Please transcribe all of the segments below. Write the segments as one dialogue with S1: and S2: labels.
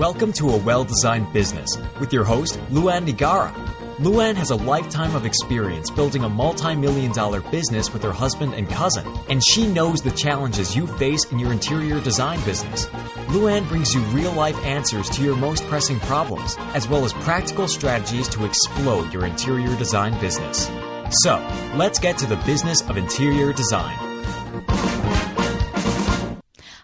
S1: Welcome to A Well-Designed Business with your host, LuAnn. LuAnn has a lifetime of experience building a multi-million-dollar business with her husband and cousin, and she knows the challenges you face in your interior design business. LuAnn brings you real-life answers to your most pressing problems, as well as practical strategies to explode your interior design business. So, let's get to the business of interior design.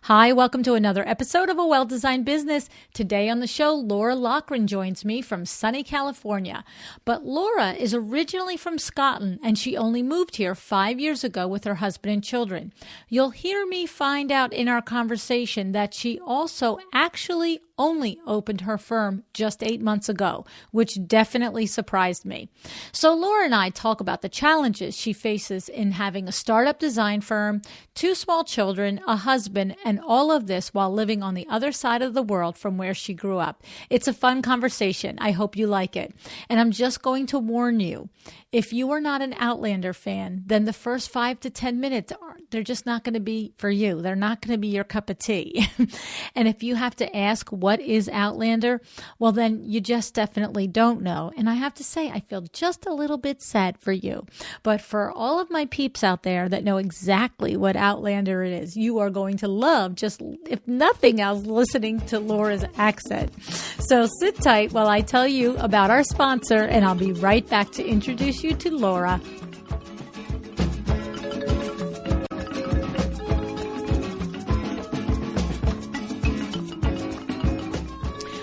S2: Hi, welcome to another episode of A Well-Designed Business. Today on the show, Laura Lochrin joins me from sunny California. But Laura is originally from Scotland, and she only moved here 5 years ago with her husband and children. You'll hear me find out in our conversation that she also actually only opened her firm just 8 months ago, which definitely surprised me. So Laura and I talk about the challenges she faces in having a startup design firm, 2 small children, a husband, and all of this while living on the other side of the world from where she grew up. It's a fun conversation. I hope you like it. And I'm just going to warn you, if you are not an Outlander fan, then the first 5 to 10 minutes, they're just not going to be for you. They're not going to be your cup of tea. And if you have to ask what is Outlander, well, then you just definitely don't know. And I have to say, I feel just a little bit sad for you. But for all of my peeps out there that know exactly what Outlander it is, you are going to love, just if nothing else, listening to Laura's accent. So sit tight while I tell you about our sponsor, and I'll be right back to introduce you to Laura.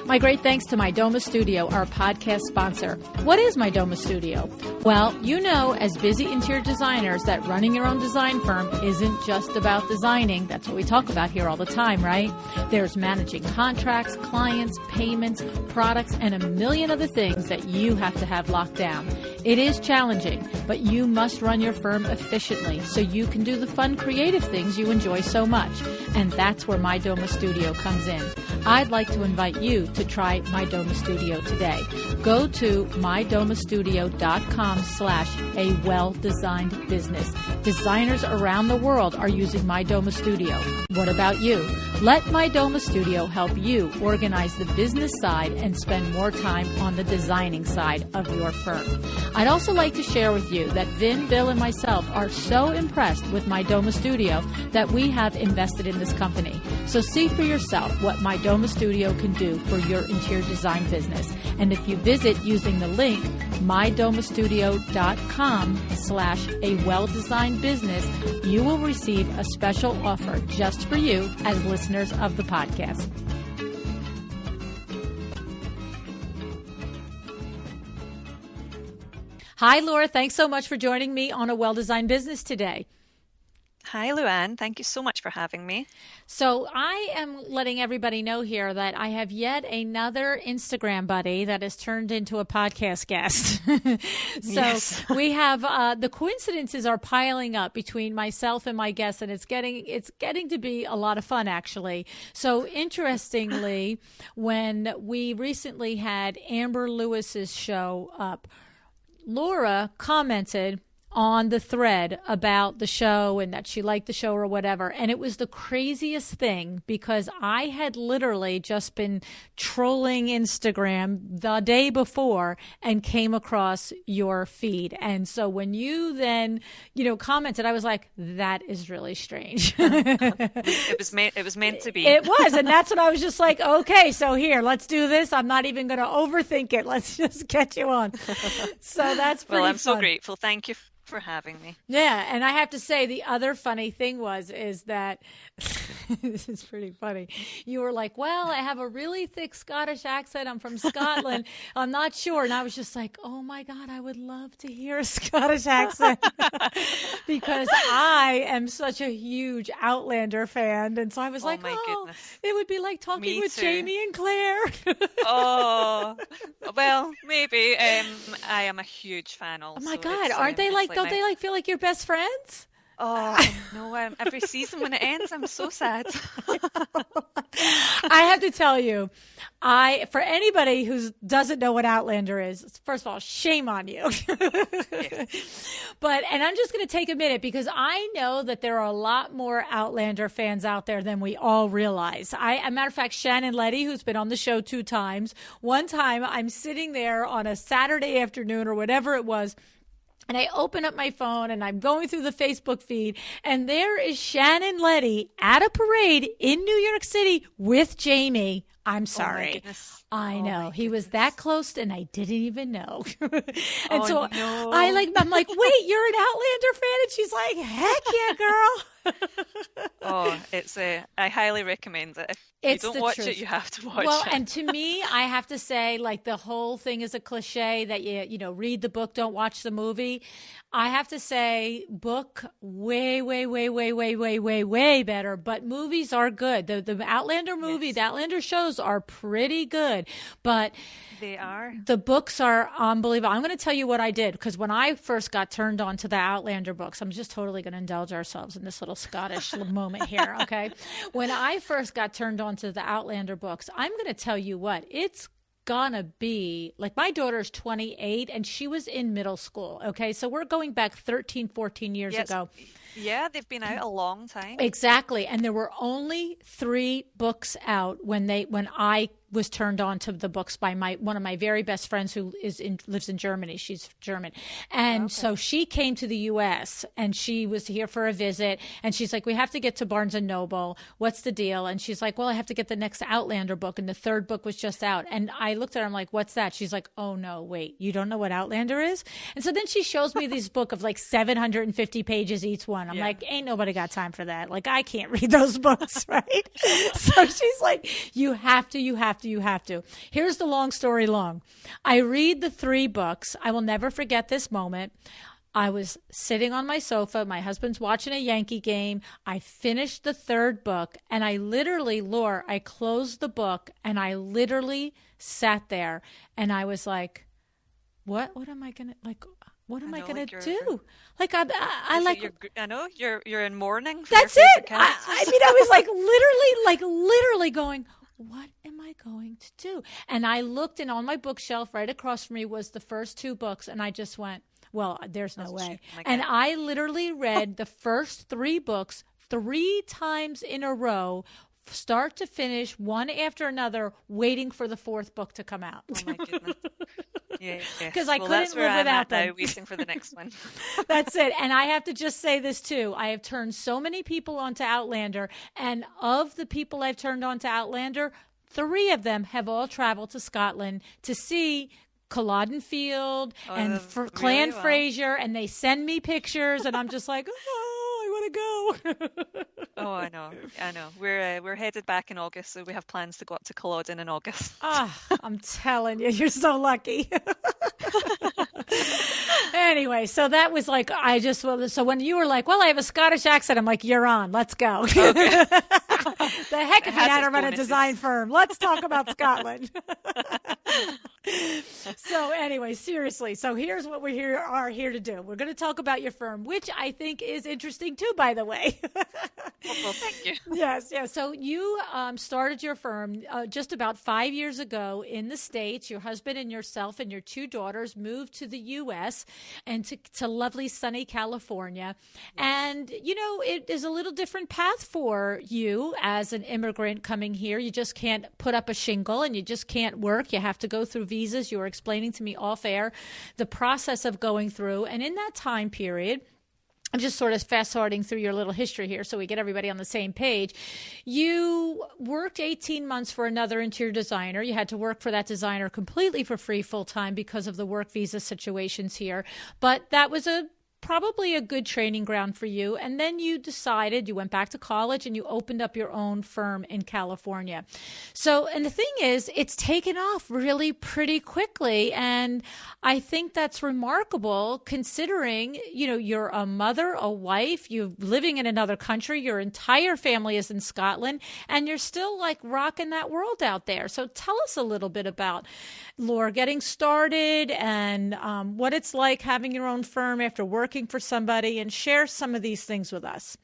S2: My great thanks to My Doma Studio, our podcast sponsor. What is My Doma Studio? Well, you know, as busy interior designers, that running your own design firm isn't just about designing. That's what we talk about here all the time, right? There's managing contracts, clients, payments, products, and a million other things that you have to have locked down. It is challenging, but you must run your firm efficiently so you can do the fun, creative things you enjoy so much. And that's where My Doma Studio comes in. I'd like to invite you to try My Doma Studio today. Go to mydomastudio.com/a-well-designed-business. Designers around the world are using My Doma Studio. What about you? Let My Doma Studio help you organize the business side and spend more time on the designing side of your firm. I'd also like to share with you that Vin, Bill, and myself are so impressed with My Doma Studio that we have invested in this company. So see for yourself what My Doma Studio can do for your interior design business. And if you visit using the link mydomastudio.com/a-well-designed-business, you will receive a special offer just for you as listeners of the podcast. Hi, Laura. Thanks so much for joining me on A Well-Designed Business today.
S3: Hi, LuAnn. Thank you so much for having me.
S2: So I am letting everybody know here that I have yet another Instagram buddy that has turned into a podcast guest.
S3: Yes.
S2: We have the coincidences are piling up between myself and my guests, and it's getting to be a lot of fun, actually. So interestingly, when we recently had Amber Lewis's show up, Laura commented on the thread about the show and that she liked the show or whatever. And it was the craziest thing because I had literally just been trolling Instagram the day before and came across your feed. And so when you then, commented, I was like, that is really strange.
S3: It was meant to be.
S2: It was. And that's when I was just like, okay, so here, let's do this. I'm not even going to overthink it. Let's just get you on. So that's pretty
S3: Well, I'm
S2: fun.
S3: so grateful. Thank you for having me.
S2: Yeah, and I have to say the other funny thing is that this is pretty funny. You were like, well, I have a really thick Scottish accent. I'm from Scotland. I'm not sure. And I was just like, oh my God, I would love to hear a Scottish accent because I am such a huge Outlander fan. And so I was like,
S3: goodness.
S2: It would be like talking
S3: Me
S2: with
S3: too.
S2: Jamie and Claire.
S3: Oh, well, maybe. I am a huge fan also.
S2: Oh my God,
S3: It's,
S2: aren't they like,
S3: it's
S2: don't they like feel like your best friends?
S3: Oh, no, every season when it ends, I'm so sad.
S2: I have to tell you, for anybody who doesn't know what Outlander is, first of all, shame on you. And I'm just going to take a minute because I know that there are a lot more Outlander fans out there than we all realize. As a matter of fact, Shannon Letty, who's been on the show 2 times, one time I'm sitting there on a Saturday afternoon or whatever it was, and I open up my phone and I'm going through the Facebook feed, and there is Shannon Letty at a parade in New York City with Jamie. I'm sorry.
S3: Oh my goodness.
S2: I know. He was that close and I didn't even know.
S3: No.
S2: I'm like, wait, you're an Outlander fan? And she's like, heck yeah, girl.
S3: Oh, I highly recommend it. If you don't watch it, you have to watch it.
S2: Well, and to me, I have to say, like, the whole thing is a cliche that you read the book, don't watch the movie. I have to say, book way, way, way, way, way, way, way, way better. But movies are good. The Outlander movie, the Outlander shows are pretty good. But
S3: they are.
S2: The books are unbelievable. I'm going to tell you what I did, because when I first got turned on to the Outlander books, I'm just totally going to indulge ourselves in this little Scottish moment here, okay? When I first got turned on to the Outlander books, I'm going to tell you what, it's gonna be like, my daughter's 28 and she was in middle school, okay? So we're going back 13, 14 years ago.
S3: Yeah, they've been out a long time.
S2: Exactly. And there were only 3 books out when I was turned on to the books by one of my very best friends who lives in Germany. She's German. And so she came to the U.S. and she was here for a visit. And she's like, we have to get to Barnes & Noble. What's the deal? And she's like, well, I have to get the next Outlander book. And the 3rd book was just out. And I looked at her, I'm like, what's that? She's like, oh, no, wait, you don't know what Outlander is? And so then she shows me this book of like 750 pages each one. I'm like, ain't nobody got time for that. Like, I can't read those books, right? So she's like, you have to. Here's the long story long. I read the 3 books. I will never forget this moment. I was sitting on my sofa. My husband's watching a Yankee game. I finished the 3rd book, and I literally, Laura, I closed the book, and I literally sat there, and I was like, what am I going to, like, what am I going to do? Like,
S3: I know you're in mourning.
S2: That's it. I mean, I was like literally going, what am I going to do? And I looked, and on my bookshelf right across from me was the first 2 books. And I just went, well, there's no way. And I literally read the first 3 books 3 times in a row, start to finish, one after another, waiting for the 4th book to come out.
S3: Oh my goodness. Yeah.
S2: Because I couldn't live without them.
S3: Now, waiting for the next one.
S2: That's it. And I have to just say this too. I have turned so many people onto Outlander, and of the people I've turned on to Outlander, 3 of them have all traveled to Scotland to see Culloden Field and Clan Fraser, and they send me pictures, and I'm just like, oh, I want to go.
S3: Oh, I know. We're headed back in August, so we have plans to go up to Culloden in August.
S2: I'm telling you, you're so lucky. Anyway, so that was like, so when you were like, well, I have a Scottish accent, I'm like, you're on, let's go. Okay. The heck if you had to run a design firm. Let's talk about Scotland. So anyway, seriously. So here's what we are here to do. We're going to talk about your firm, which I think is interesting too, by the way.
S3: Well, thank you.
S2: Yes. So you started your firm just about 5 years ago in the States. Your husband and yourself and your 2 daughters moved to the U.S. and to lovely sunny California. And, it is a little different path for you as an immigrant coming here. You just can't put up a shingle and you just can't work. You have to go through visas. You were explaining to me off air the process of going through. And in that time period, I'm just sort of fast-forwarding through your little history here so we get everybody on the same page. You worked 18 months for another interior designer. You had to work for that designer completely for free full-time because of the work visa situations here. But that was probably a good training ground for you. And then you went back to college and you opened up your own firm in California. So, and the thing is, it's taken off really pretty quickly. And I think that's remarkable considering, you're a mother, a wife, you're living in another country, your entire family is in Scotland, and you're still like rocking that world out there. So tell us a little bit about, Laura, getting started and what it's like having your own firm after working working for somebody, and share some of these things with us.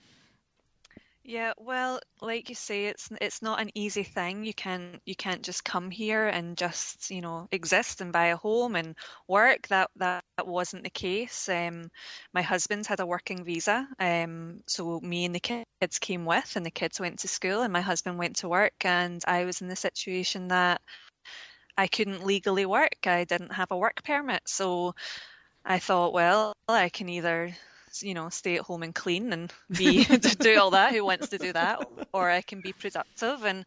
S3: Yeah, well, like you say, it's not an easy thing. You can't just come here and just, exist and buy a home and work. That wasn't the case. My husband's had a working visa, so me and the kids came with, and the kids went to school, and my husband went to work, and I was in the situation that I couldn't legally work. I didn't have a work permit, so I thought, well, I can either, stay at home and clean and be do all that. Who wants to do that? Or I can be productive and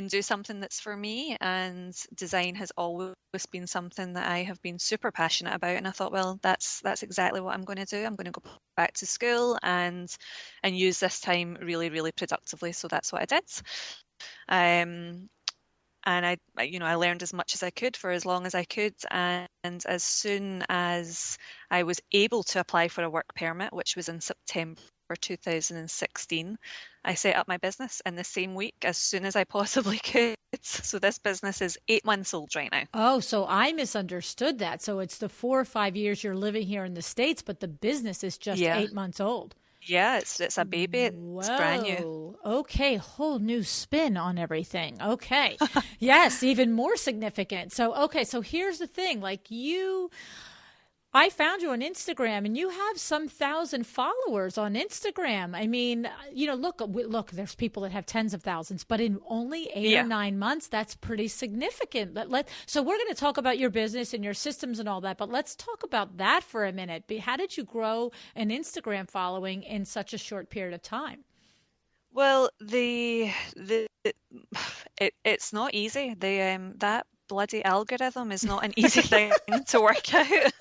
S3: do something that's for me. And design has always been something that I have been super passionate about. And I thought, well, that's exactly what I'm going to do. I'm going to go back to school and use this time really, really productively. So that's what I did. And I learned as much as I could for as long as I could. And as soon as I was able to apply for a work permit, which was in September 2016, I set up my business in the same week as soon as I possibly could. So this business is 8 months old right now.
S2: Oh, so I misunderstood that. So it's the 4 or 5 years you're living here in the States, but the business is just 8 months old.
S3: Yeah, it's a baby. It's brand new.
S2: Okay, whole new spin on everything. Okay. Yes, even more significant. So here's the thing. I found you on Instagram, and you have some 1,000 followers on Instagram. I mean, look, there's people that have tens of thousands, but in only 8 or 9 months, that's pretty significant. So we're going to talk about your business and your systems and all that, but let's talk about that for a minute. How did you grow an Instagram following in such a short period of time?
S3: Well, it's not easy. That bloody algorithm is not an easy thing to work out.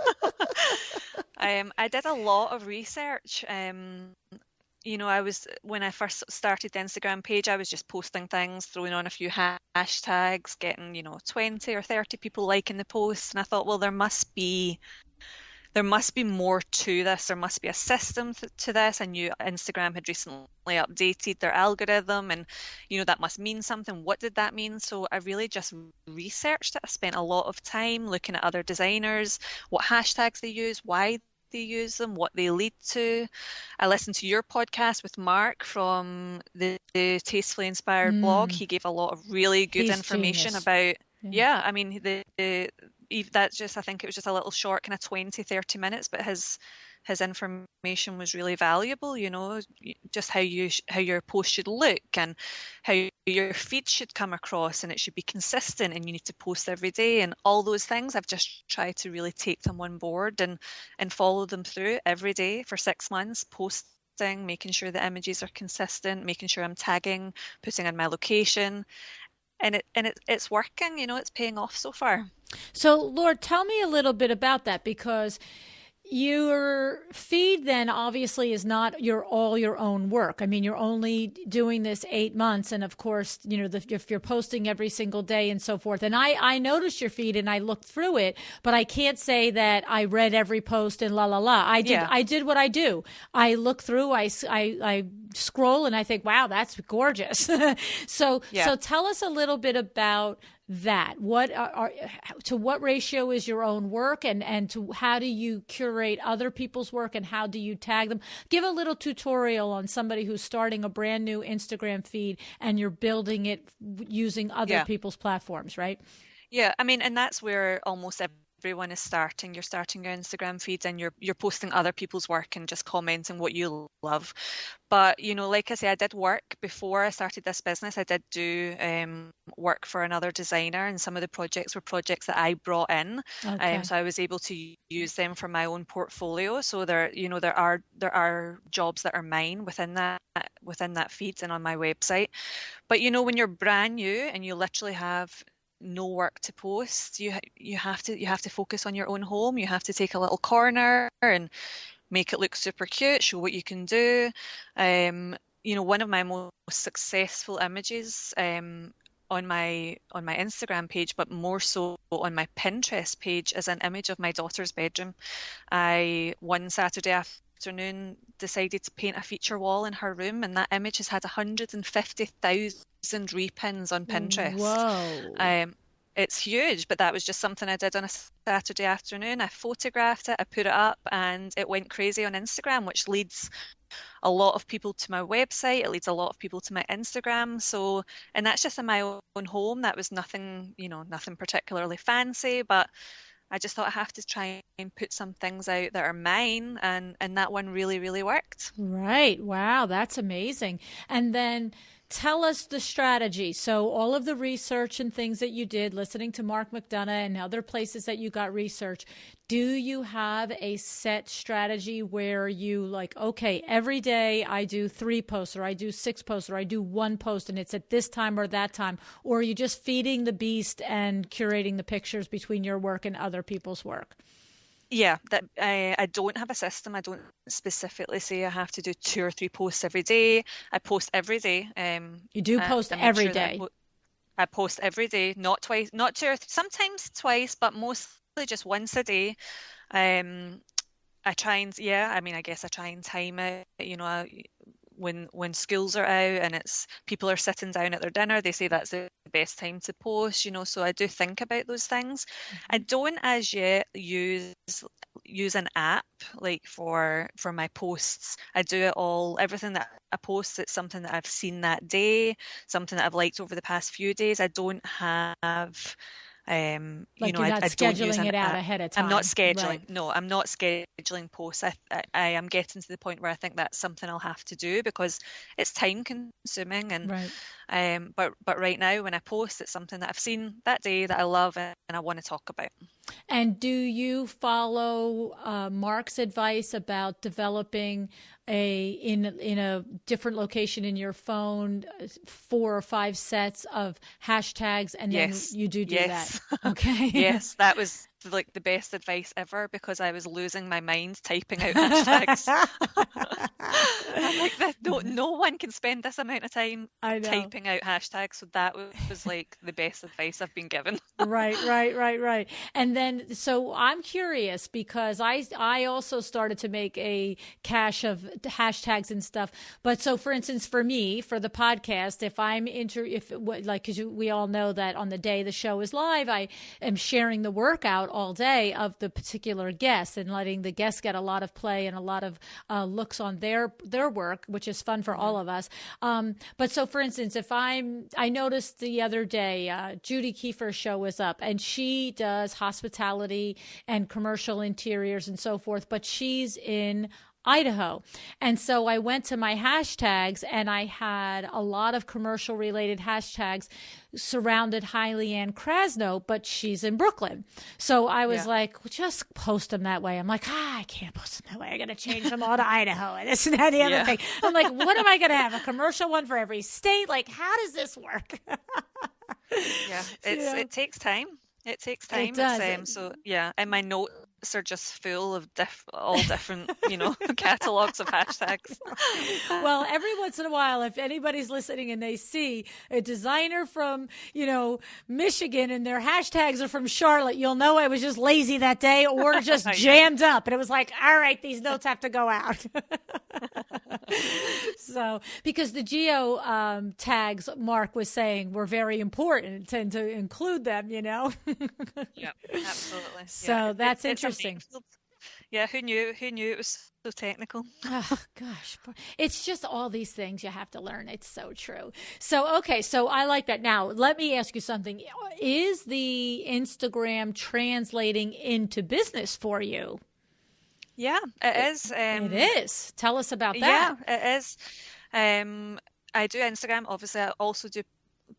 S3: I did a lot of research. When I first started the Instagram page, I was just posting things, throwing on a few hashtags, getting 20 or 30 people liking the posts, and I thought, well, there must be more to this. There must be a system to this. I knew Instagram had recently updated their algorithm, and that must mean something. What did that mean? So I really just researched it. I spent a lot of time looking at other designers, what hashtags they use, why they use them, what they lead to. I listened to your podcast with Mark from the Tastefully Inspired blog. He gave a lot of really good information
S2: genius.
S3: About I mean, I think it was just a little short, kind of 20, 30 minutes, but his information was really valuable, just how your post should look and how your feed should come across, and it should be consistent, and you need to post every day, and all those things. I've just tried to really take them on board and follow them through every day for 6 months, posting, making sure the images are consistent, making sure I'm tagging, putting in my location. And it's working, it's paying off so far.
S2: So, Laura, tell me a little bit about that, because your feed then obviously is not all your own work. I mean, you're only doing this 8 months. And of course, if you're posting every single day and so forth. And I noticed your feed and I looked through it, but I can't say that I read every post and la. I did what I do. I look through, I scroll, and I think, wow, that's gorgeous. So tell us a little bit about that. To what ratio is your own work, and to how do you curate other people's work, and how do you tag them? Give a little tutorial on somebody who's starting a brand new Instagram feed and you're building it using other people's platforms, right?
S3: Yeah, I mean, and that's where almost everyone is starting. You're starting your Instagram feeds and you're posting other people's work and just commenting what you love. But, like I say, I did work before I started this business. I did do work for another designer, and some of the projects were projects that I brought in.
S2: Okay.
S3: So I was able to use them for my own portfolio. So there are jobs that are mine within that feed and on my website. But, when you're brand new and you literally have no work to post, you have to focus on your own home. You have to take a little corner and make it look super cute, show what you can do. One of my most successful images on my Instagram page, but more so on my Pinterest page, is an image of my daughter's bedroom. I one Saturday afternoon decided to paint a feature wall in her room, and that image has had 150,000 repins on Pinterest.
S2: Whoa.
S3: it's huge, but that was just something I did on a Saturday afternoon. I photographed it, I put it up, and it went crazy on Instagram, which leads a lot of people to my website. It leads a lot of people to my Instagram. So, and that's just in my own home. That was nothing, nothing particularly fancy, but I just thought I have to try and put some things out that are mine, and that one really, really worked.
S2: Right. Wow, that's amazing. And then tell us the strategy. So all of the research and things that you did, listening to Mark McDonough and other places that you got research, do you have a set strategy where you like, okay, every day I do 3 posts or I do 6 posts or I do 1 post and it's at this time or that time? Or are you just feeding the beast and curating the pictures between your work and other people's work?
S3: Yeah, that I don't have a system. I don't specifically say I have to do 2 or 3 posts every day. I post every day.
S2: You do post every day.
S3: I post every day, not twice, not 2 or sometimes twice, but mostly just once a day. I try and I guess I try and time it. When schools are out and people are sitting down at their dinner, they say that's the best time to post, so I do think about those things. Mm-hmm. I don't as yet use an app like for my posts. I do it all, everything that I post, it's something that I've seen that day, something that I've liked over the past few days. I don't have
S2: you're not scheduling it out ahead of time.
S3: I'm not scheduling.
S2: Right.
S3: No, I'm not scheduling posts. I am getting to the point where I think that's something I'll have to do because it's time consuming. And
S2: right.
S3: But right now when I post, it's something that I've seen that day that I love and I want to talk about.
S2: And do you follow Mark's advice about developing in a different location in your phone 4 or 5 sets of hashtags, and then you do
S3: that?
S2: Okay.
S3: Yes, that was like the best advice ever because I was losing my mind typing out hashtags. I'm like, no one can spend this amount of time typing out hashtags, so that was like the best advice I've been given.
S2: Right. And then, so I'm curious because I also started to make a cache of hashtags and stuff. But so, for instance, for me, for the podcast, if I'm because we all know that on the day the show is live, I am sharing the workout all day of the particular guest and letting the guests get a lot of play and a lot of looks on their work, which is fun for all of us. But so, for instance, if I noticed the other day, Judy Kiefer's show was up, and she does hospitality and commercial interiors and so forth, but she's in Idaho. And so I went to my hashtags and I had a lot of commercial related hashtags surrounded hi LuAnn Krasno, but she's in Brooklyn. So I was like, well, just post them that way. I'm like, I can't post them that way. I got to change them all to Idaho and this and that, the other thing. I'm like, what am I going to have? A commercial one for every state? Like, how does this work?
S3: It takes time. It takes time.
S2: It does.
S3: And my notes are just full of all different, catalogs of hashtags.
S2: Well, every once in a while, if anybody's listening and they see a designer from, Michigan and their hashtags are from Charlotte, you'll know I was just lazy that day or just jammed up. And it was like, all right, these notes have to go out. So, because the geo tags Mark was saying were very important and to include them,
S3: Yeah, absolutely.
S2: So that's interesting.
S3: Yeah, who knew it was so technical?
S2: Oh, gosh. It's just all these things you have to learn. It's so true. So, okay, so I like that. Now, let me ask you something. Is the Instagram translating into business for you?
S3: Yeah, it is.
S2: It is. Tell us about that.
S3: Yeah, it is. I do Instagram. Obviously, I also do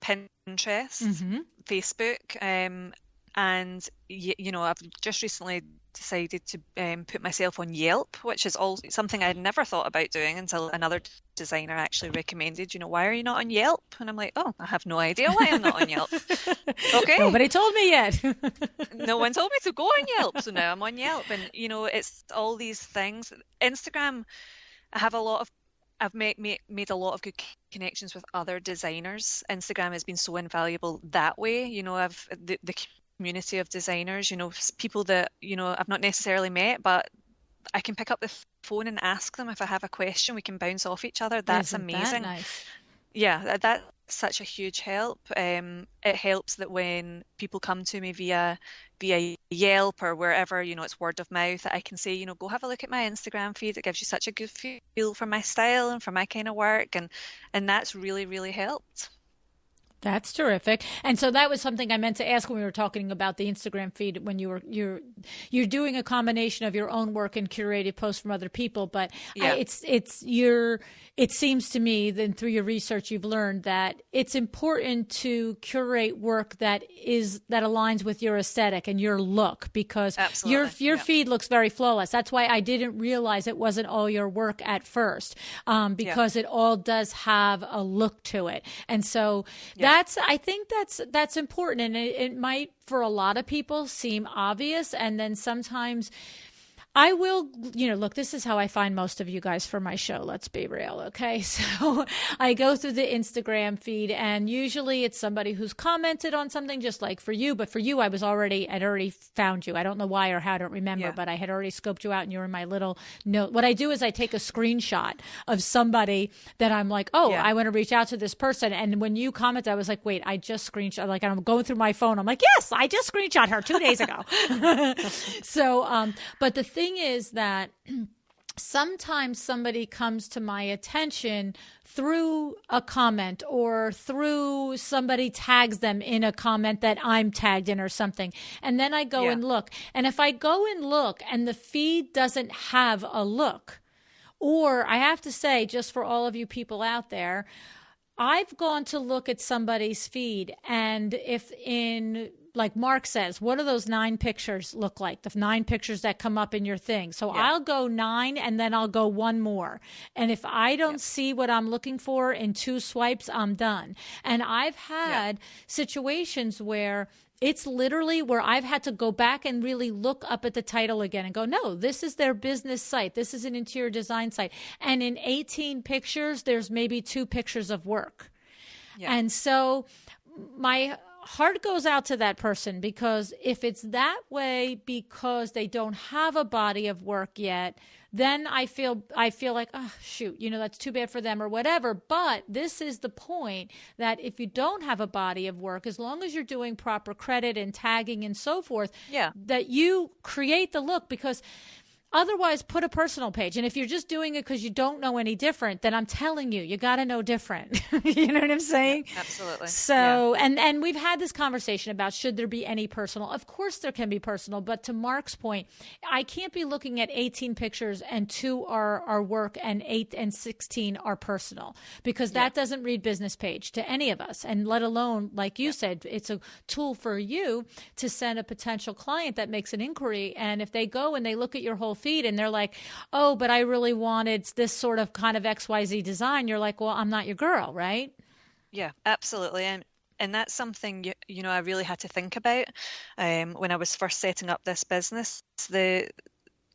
S3: Pinterest, Facebook, and I've just recently decided to put myself on Yelp, which is also something I had never thought about doing until another designer actually recommended, why are you not on Yelp? And I'm like, oh, I have no idea why I'm not on Yelp. Okay.
S2: Nobody told me yet.
S3: No one told me to go on Yelp. So now I'm on Yelp. And, it's all these things. Instagram, I've made a lot of good connections with other designers. Instagram has been so invaluable that way. I've the community of designers, people that, I've not necessarily met, but I can pick up the phone and ask them if I have a question. We can bounce off each other. That's amazing.
S2: That nice?
S3: Yeah, such a huge help. It helps that when people come to me via Yelp or wherever, it's word of mouth, that I can say, go have a look at my Instagram feed. It gives you such a good feel for my style and for my kind of work, and that's really, really helped.
S2: That's terrific. And so that was something I meant to ask when we were talking about the Instagram feed, when you're doing a combination of your own work and curated posts from other people. But
S3: Yeah.
S2: it seems to me that through your research, you've learned that it's important to curate work that aligns with your aesthetic and your look, because
S3: Absolutely.
S2: your feed looks very flawless. That's why I didn't realize it wasn't all your work at first, because it all does have a look to it. And so I think that's important, and it might for a lot of people seem obvious, and then sometimes I will, look, this is how I find most of you guys for my show. Let's be real. Okay. So I go through the Instagram feed, and usually it's somebody who's commented on something, just like for you. But for you, I'd already found you. I don't know why or how, I don't remember, but I had already scoped you out, and you were in my little note. What I do is I take a screenshot of somebody that I'm like, I want to reach out to this person. And when you comment, I was like, wait, I just screenshot, like I'm going through my phone. I'm like, yes, I just screenshot her 2 days ago. So, but the thing is that sometimes somebody comes to my attention through a comment, or through somebody tags them in a comment that I'm tagged in or something. And then I go and look. And if I go and look and the feed doesn't have a look, or I have to say, just for all of you people out there, I've gone to look at somebody's feed, and if like Mark says, what do those 9 pictures look like? The 9 pictures that come up in your thing. So I'll go 9, and then I'll go 1 more. And if I don't see what I'm looking for in 2 swipes, I'm done. And I've had situations where it's literally where I've had to go back and really look up at the title again and go, no, this is their business site. This is an interior design site. And in 18 pictures, there's maybe 2 pictures of work. Yeah. And so my heart goes out to that person, because if it's that way because they don't have a body of work yet, then I feel like, oh, shoot, that's too bad for them or whatever. But this is the point, that if you don't have a body of work, as long as you're doing proper credit and tagging and so forth, that you create the look. Because otherwise, put a personal page. And if you're just doing it because you don't know any different, then I'm telling you, you got to know different. You know what I'm saying?
S3: Yeah, absolutely.
S2: So, and we've had this conversation about, should there be any personal? Of course there can be personal. But to Mark's point, I can't be looking at 18 pictures and 2 are work and 8 and 16 are personal, because that doesn't read business page to any of us. And let alone, like you said, it's a tool for you to send a potential client that makes an inquiry. And if they go and they look at your whole feed and they're like, oh, but I really wanted this sort of kind of XYZ design, you're like, well, I'm not your girl, right?
S3: Yeah, absolutely. And that's something, I really had to think about when I was first setting up this business.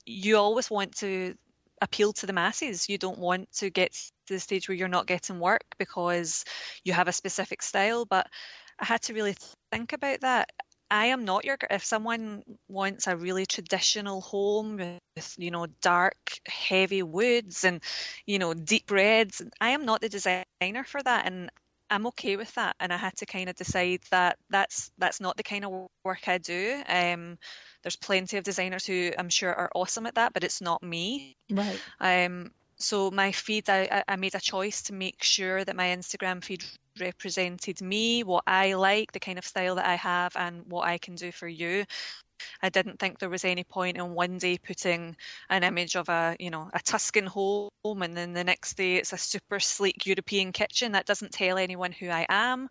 S3: You always want to appeal to the masses. You don't want to get to the stage where you're not getting work because you have a specific style. But I had to really think about that. I am not if someone wants a really traditional home with, dark, heavy woods and, deep reds, I am not the designer for that. And I'm okay with that. And I had to kind of decide that that's not the kind of work I do. There's plenty of designers who I'm sure are awesome at that, but it's not me.
S2: Right.
S3: So my feed, I made a choice to make sure that my Instagram feed represented me, what I like, the kind of style that I have, and what I can do for you. I didn't think there was any point in one day putting an image of a Tuscan home, and then the next day it's a super sleek European kitchen. That doesn't tell anyone who I am.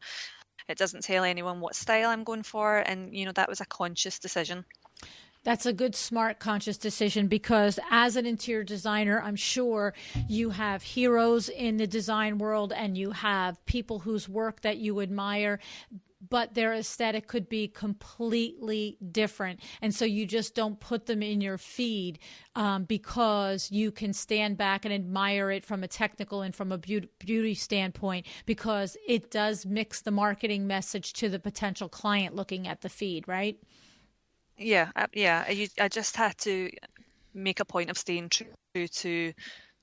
S3: It doesn't tell anyone what style I'm going for. And, that was a conscious decision.
S2: That's a good, smart, conscious decision, because as an interior designer, I'm sure you have heroes in the design world and you have people whose work that you admire, but their aesthetic could be completely different. And so you just don't put them in your feed because you can stand back and admire it from a technical and from a beauty standpoint, because it does mix the marketing message to the potential client looking at the feed, right?
S3: Yeah. I just had to make a point of staying true to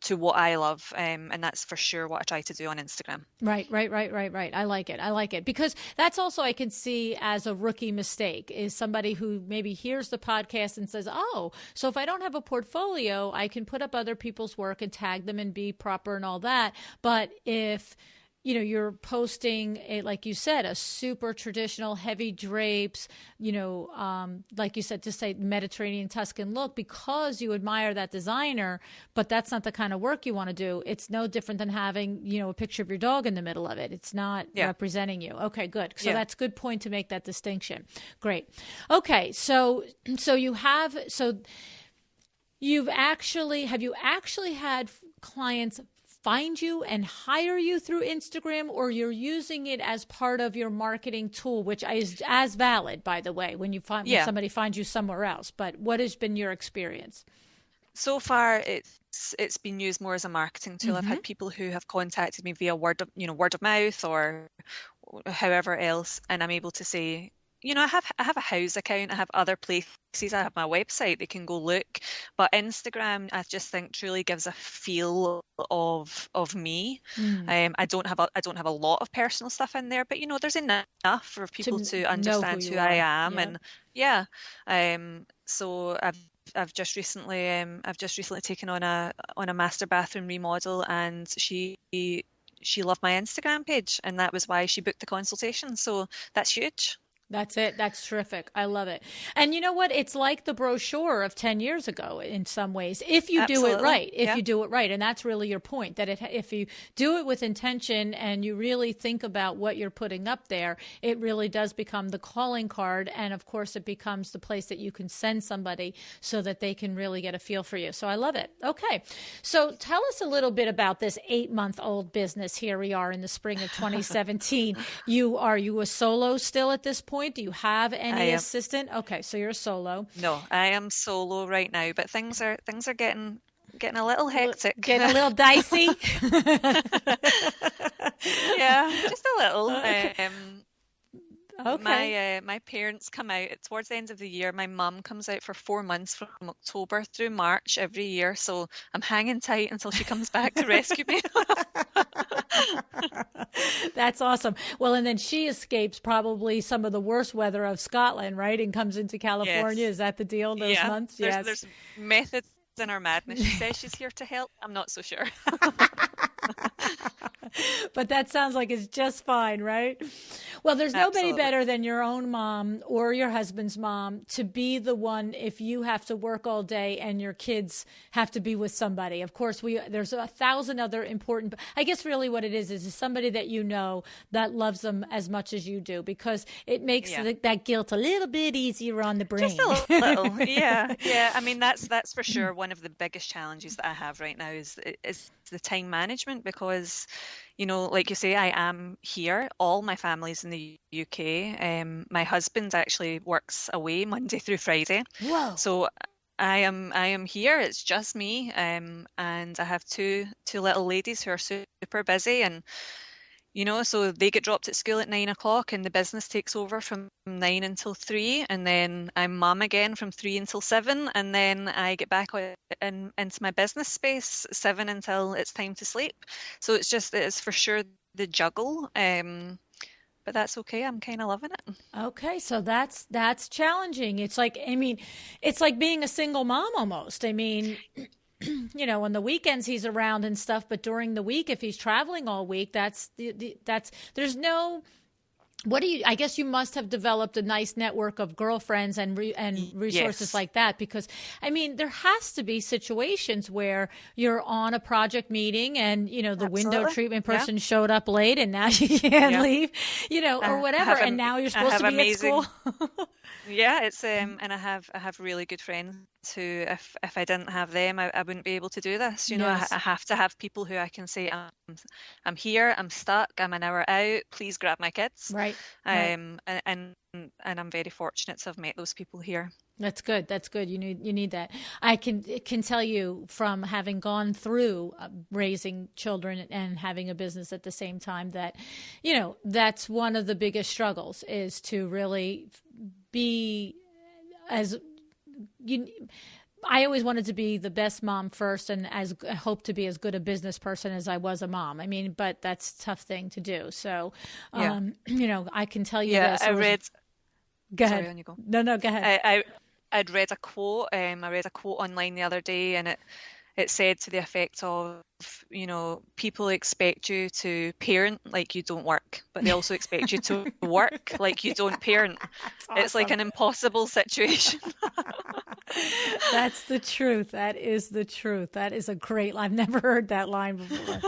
S3: to what I love, and that's for sure what I try to do on Instagram.
S2: Right. I like it because that's also, I can see as a rookie mistake, is somebody who maybe hears the podcast and says, oh, so if I don't have a portfolio, I can put up other people's work and tag them and be proper and all that. But if you're posting like you said, a super traditional heavy drapes, like you said, just say Mediterranean Tuscan look because you admire that designer, but that's not the kind of work you want to do. It's no different than having, a picture of your dog in the middle of it. It's not representing you. Okay, good. So that's a good point to make that distinction. Great. Okay. So have you actually had clients find you and hire you through Instagram, or you're using it as part of your marketing tool, which is as valid, by the way, when when somebody finds you somewhere else? But what has been your experience?
S3: So far, it's been used more as a marketing tool. I've had people who have contacted me via word of mouth or however else, and I'm able to say, I have a house account, I have other places, I have my website they can go look, but Instagram I just think truly gives a feel of me. I don't have a lot of personal stuff in there, but there's enough for people to understand who I am. And so I've just recently taken on a master bathroom remodel, and she loved my Instagram page, and that was why she booked the consultation. So that's huge.
S2: That's it. That's terrific. I love it. And you know what? It's like the brochure of 10 years ago in some ways, if you do it right, you do it right. And that's really your point, that if you do it with intention and you really think about what you're putting up there, it really does become the calling card. And of course, it becomes the place that you can send somebody so that they can really get a feel for you. So I love it. Okay. So tell us a little bit about this 8-month-old business. Here we are in the spring of 2017. Are you a solo still at this point? Do you have any assistant? Okay, so you're solo.
S3: No, I am solo right now, but things are getting a little hectic.
S2: Getting a little dicey.
S3: Yeah, just a little.
S2: Okay.
S3: My parents come out towards the end of the year. My mum comes out for 4 months from October through March every year, so I'm hanging tight until she comes back to rescue me.
S2: That's awesome. Well, and then she escapes probably some of the worst weather of Scotland, right? And comes into California. Yes. Is that the deal those months? Yes.
S3: There's methods in her madness. She says she's here to help. I'm not so sure.
S2: But that sounds like it's just fine, right? Well, there's nobody better than your own mom or your husband's mom to be the one if you have to work all day and your kids have to be with somebody. Of course, there's 1,000 other important, I guess really what it is somebody that you know that loves them as much as you do, because it makes that guilt a little bit easier on the brain.
S3: Just a little, yeah. I mean, that's for sure one of the biggest challenges that I have right now is the time management, because like you say, I am here. All my family's in the UK. My husband actually works away Monday through Friday.
S2: Wow.
S3: So I am here. It's just me. And I have two little ladies who are super busy, and so they get dropped at school at 9 o'clock, and the business takes over from 9 until 3, and then I'm mum again from 3 until 7, and then I get back into my business space 7 until it's time to sleep. So it's for sure the juggle, but that's okay. I'm kind of loving it.
S2: Okay, so that's challenging. It's like being a single mom almost. I mean, on the weekends he's around and stuff, but during the week, if he's traveling all week, there's no. I guess you must have developed a nice network of girlfriends and resources like that, because I mean, there has to be situations where you're on a project meeting and, the window treatment person showed up late and now you can't leave, or whatever. And now you're supposed to be at school.
S3: Yeah, it's and I have really good friends who, if I didn't have them, I wouldn't be able to do this.
S2: Yes.
S3: I have to have people who I can say, I'm here, I'm stuck, I'm an hour out, please grab my kids.
S2: Right.
S3: And I'm very fortunate to have met those people here.
S2: That's good. That's good. You need that. I can tell you from having gone through raising children and having a business at the same time that, that's one of the biggest struggles, is to really be I always wanted to be the best mom first, and I hope to be as good a business person as I was a mom. I mean, but that's a tough thing to do. So, I can tell you this.
S3: I read.
S2: Go
S3: Sorry,
S2: ahead.
S3: on you go.
S2: No, go ahead.
S3: I'd read a quote. I read a quote online the other day, and it said to the effect of, people expect you to parent like you don't work, but they also expect you to work like you don't parent.
S2: Awesome.
S3: It's like an impossible situation.
S2: That's the truth. That is the truth. That is a great line. I've never heard that line before.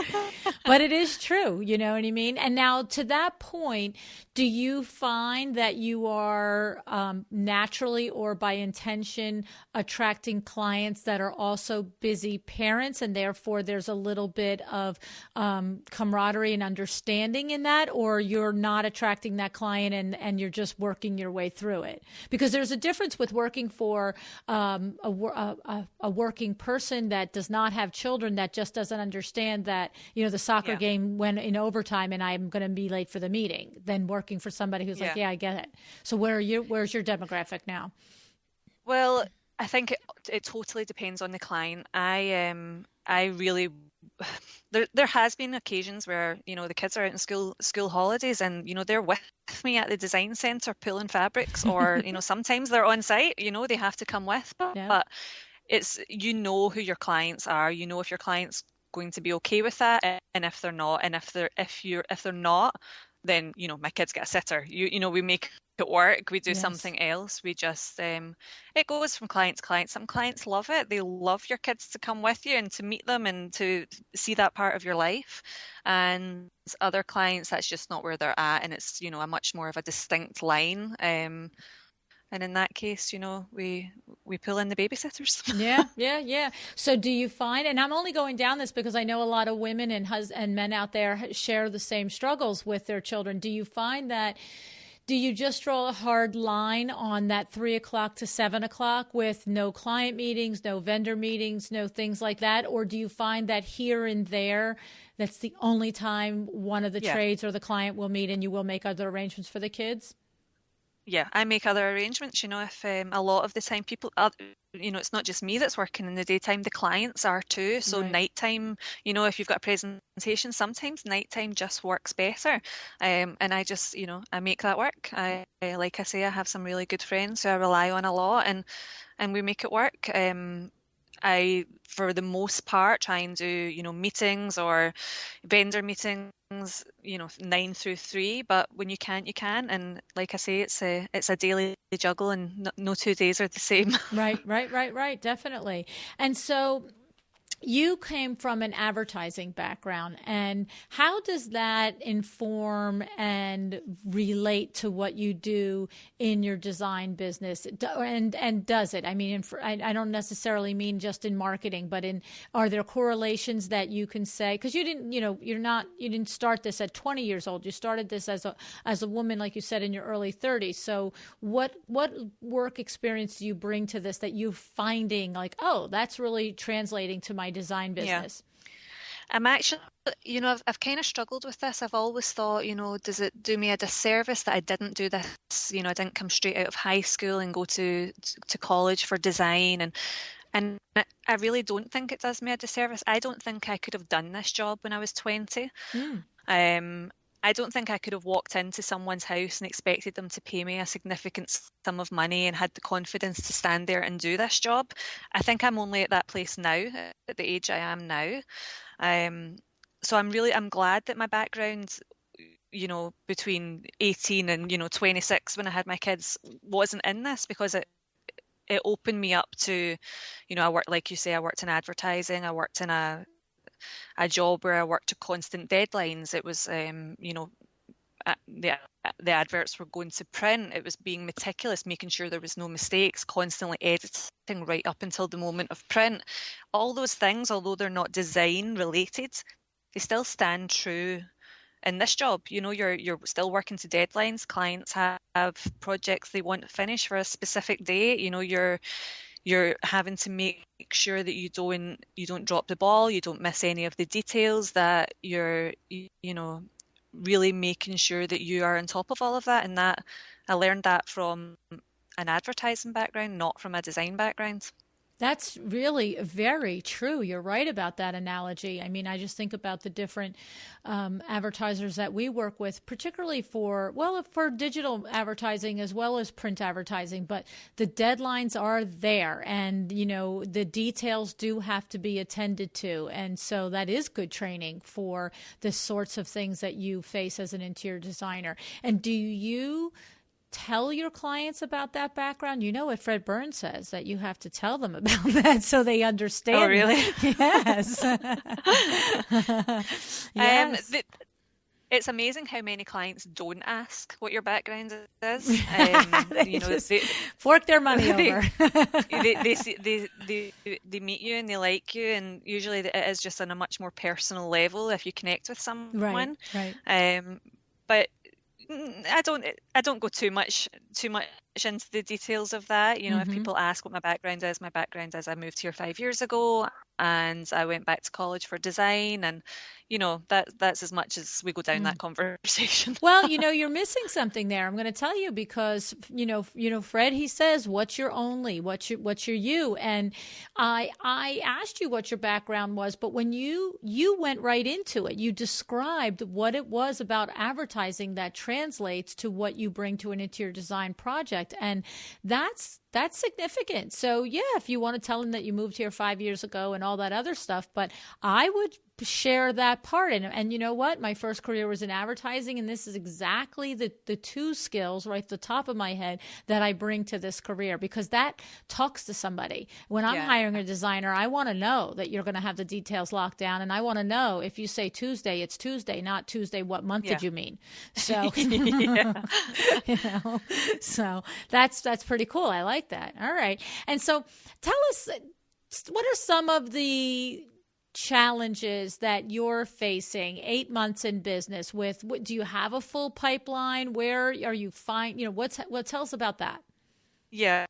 S2: But it is true, you know what I mean? And now to that point, do you find that you are naturally or by intention attracting clients that are also busy parents, and therefore there's a little bit of camaraderie and understanding in that, or you're not attracting that client and you're just working your way through it? Because there's a difference with working for a working person that does not have children, that just doesn't understand that, the soccer game went in overtime and I'm going to be late for the meeting, than working for somebody who's like, I get it. So where's your demographic now?
S3: Well, I think it totally depends on the client. I really, there has been occasions where, the kids are out in school holidays and, they're with me at the design centre pulling fabrics, or, sometimes they're on site, they have to come with, but it's, who your clients are, if your client's going to be okay with that, and if they're not, and if they're not, then, my kids get a sitter, we make it work, we do something else, we just, it goes from client to client. Some clients love it, they love your kids to come with you and to meet them and to see that part of your life, and other clients, that's just not where they're at, and it's, a much more of a distinct line, and in that case, we pull in the babysitters.
S2: Yeah. So do you find, and I'm only going down this because I know a lot of women and men out there share the same struggles with their children. Do you find that, do you just draw a hard line on that 3 o'clock to 7 o'clock with no client meetings, no vendor meetings, no things like that? Or do you find that here and there, that's the only time one of the trades or the client will meet and you will make other arrangements for the kids?
S3: Yeah, I make other arrangements, if a lot of the time people, it's not just me that's working in the daytime, the clients are too. So nighttime, if you've got a presentation, sometimes nighttime just works better. And I just, I make that work. Like I say, I have some really good friends who I rely on a lot, and we make it work. I, for the most part, try and do, meetings or vendor meetings, 9 through 3, but when you can't, you can. And like I say, it's a daily juggle, and no 2 days are the same.
S2: Right. Definitely. And so you came from an advertising background, and how does that inform and relate to what you do in your design business? And does it? I mean, I don't necessarily mean just in marketing, but are there correlations that you can say? Because you didn't, you didn't start this at 20 years old. You started this as a woman, like you said, in your early 30s. So what work experience do you bring to this that you're finding like, oh, that's really translating to my design business?
S3: I'm actually, I've kind of struggled with this. I've always thought, does it do me a disservice that I didn't do this? I didn't come straight out of high school and go to college for design, and I really don't think it does me a disservice. I don't think I could have done this job when I was 20. I don't think I could have walked into someone's house and expected them to pay me a significant sum of money and had the confidence to stand there and do this job. I think I'm only at that place now, at the age I am now. So I'm glad that my background, between 18 and, 26 when I had my kids wasn't in this, because it opened me up to, I worked, like you say, I worked in advertising. I worked in a job where I worked to constant deadlines. It was, the adverts were going to print. It was being meticulous, making sure there was no mistakes, constantly editing right up until the moment of print. All those things, although they're not design related, they still stand true in this job. You're still working to deadlines. Clients have projects they want to finish for a specific date. You're having to make sure that you don't drop the ball, you don't miss any of the details, that you're really making sure that you are on top of all of that. And that I learned that from an advertising background, not from a design background.
S2: That's really very true. You're right about that analogy. I mean, I just think about the different advertisers that we work with, particularly for digital advertising as well as print advertising. But the deadlines are there, and the details do have to be attended to, and so that is good training for the sorts of things that you face as an interior designer. And do you tell your clients about that background? You know what Fred Burns says, that you have to tell them about that so they understand.
S3: Oh, really?
S2: Yes. Yes.
S3: It's amazing how many clients don't ask what your background is.
S2: They just fork their money over.
S3: They meet you and they like you, and usually it is just on a much more personal level if you connect with someone.
S2: Right.
S3: But I don't go too much into the details of that. If people ask what my background is, I moved here 5 years ago and I went back to college for design, and that's as much as we go down that conversation.
S2: Well, you're missing something there. I'm going to tell you, because Fred, he says, what's your only, what's your you? And I asked you what your background was, but when you went right into it, you described what it was about advertising that translates to what you bring to an interior design project, and that's significant. So yeah, if you want to tell them that you moved here 5 years ago and all that other stuff, but I would share that part. And you know what? My first career was in advertising, and this is exactly the two skills right at the top of my head that I bring to this career, because that talks to somebody. When I'm hiring a designer, I want to know that you're going to have the details locked down, and I want to know if you say Tuesday, it's Tuesday, not Tuesday. What month did you mean? So, so that's pretty cool. I like that. All right. And so tell us, what are some of the challenges that you're facing 8 months in business with? Do you have a full pipeline? Where are you tell us about that?
S3: Yeah,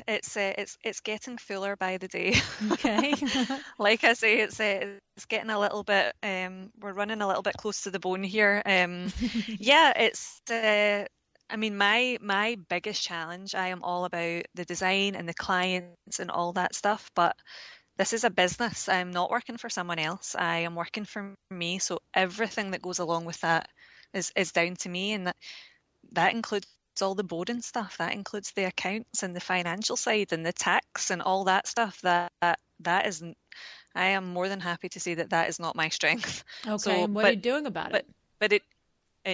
S3: it's getting fuller by the day.
S2: Okay.
S3: Like I say, it's getting a little bit, we're running a little bit close to the bone here. I mean, my biggest challenge, I am all about the design and the clients and all that stuff, but this is a business. I'm not working for someone else. I am working for me. So everything that goes along with that is down to me. And that includes all the boring stuff. That includes the accounts and the financial side and the tax and all that stuff. That isn't, I am more than happy to say that is not my strength.
S2: Okay. So, and what are you doing about it?
S3: But it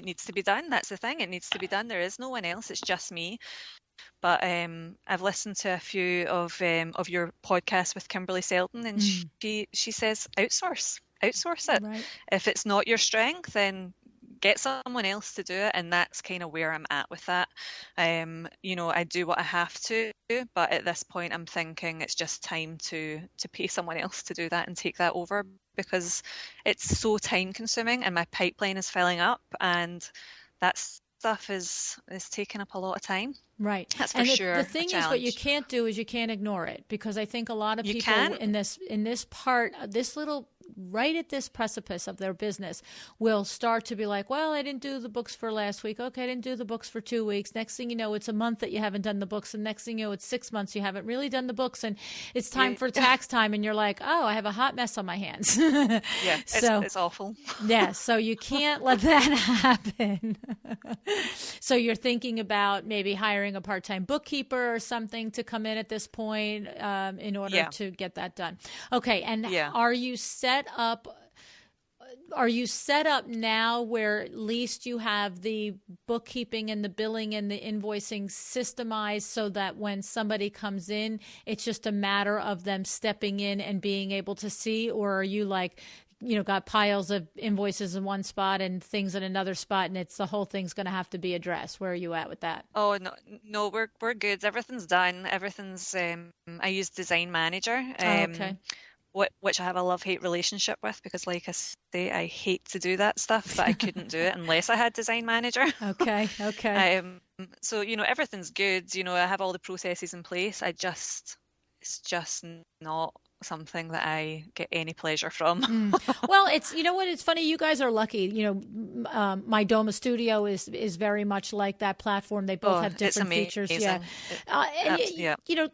S3: needs to be done. That's the thing. It needs to be done. There is no one else. It's just me. But I've listened to a few of your podcasts with Kimberly Selden, and she says outsource it. Right. If it's not your strength, then get someone else to do it, and that's kind of where I'm at with that. I do what I have to, but at this point, I'm thinking it's just time to pay someone else to do that and take that over, because it's so time consuming, and my pipeline is filling up, and that stuff is taking up a lot of time.
S2: Right.
S3: That's for sure.
S2: The thing is, what you can't do is you can't ignore it, because I think a lot of people in this part, this little right at this precipice of their business will start to be like, well, I didn't do the books for last week. Okay, I didn't do the books for 2 weeks. Next thing you know, it's a month that you haven't done the books. And next thing you know, it's 6 months you haven't really done the books. And it's time for tax time. And you're like, oh, I have a hot mess on my hands.
S3: It's awful.
S2: Yeah, so you can't let that happen. So you're thinking about maybe hiring a part-time bookkeeper or something to come in at this point in order to get that done. Okay, and are you set up now where at least you have the bookkeeping and the billing and the invoicing systemized, so that when somebody comes in, it's just a matter of them stepping in and being able to see? Or are you like, got piles of invoices in one spot and things in another spot, and the whole thing's going to have to be addressed? Where are you at with that?
S3: Oh, no, we're good. Everything's done. Everything's, I use Design Manager.
S2: Okay.
S3: Which I have a love-hate relationship with, because like I say, I hate to do that stuff, but I couldn't do it unless I had Design Manager.
S2: Okay.
S3: So, everything's good. I have all the processes in place. It's just not something that I get any pleasure from.
S2: Well, it's, you know what, it's funny. You guys are lucky. My Doma Studio is very much like that platform. They both have different features. Yeah.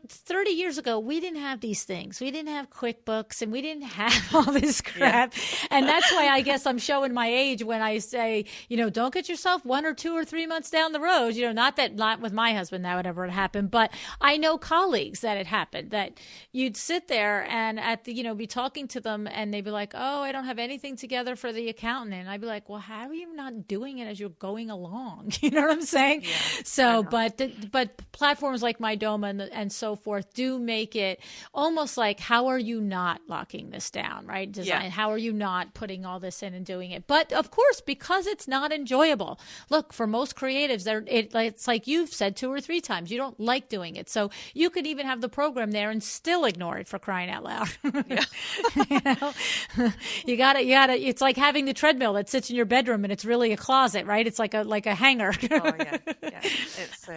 S2: 30 years ago, we didn't have these things. We didn't have QuickBooks and we didn't have all this crap. And that's why I guess I'm showing my age when I say, don't get yourself 1 or 2 or 3 months down the road. Not with my husband that would ever happen, but I know colleagues that it happened, that you'd sit there and be talking to them and they'd be like, oh, I don't have anything together for the accountant. And I'd be like, well, how are you not doing it as you're going along? You know what I'm saying? Yeah, so, but platforms like MyDoma and so forth do make it almost like, how are you not locking this down, right? Design. Yeah. How are you not putting all this in and doing it? But of course, because it's not enjoyable. Look, for most creatives, it's like you've said 2 or 3 times, you don't like doing it. So you could even have the program there and still ignore it, for crying out loud. Yeah. You gotta, it's like having the treadmill that sits in your bedroom and it's really a closet, right? It's like a hanger. Oh yeah.
S3: It's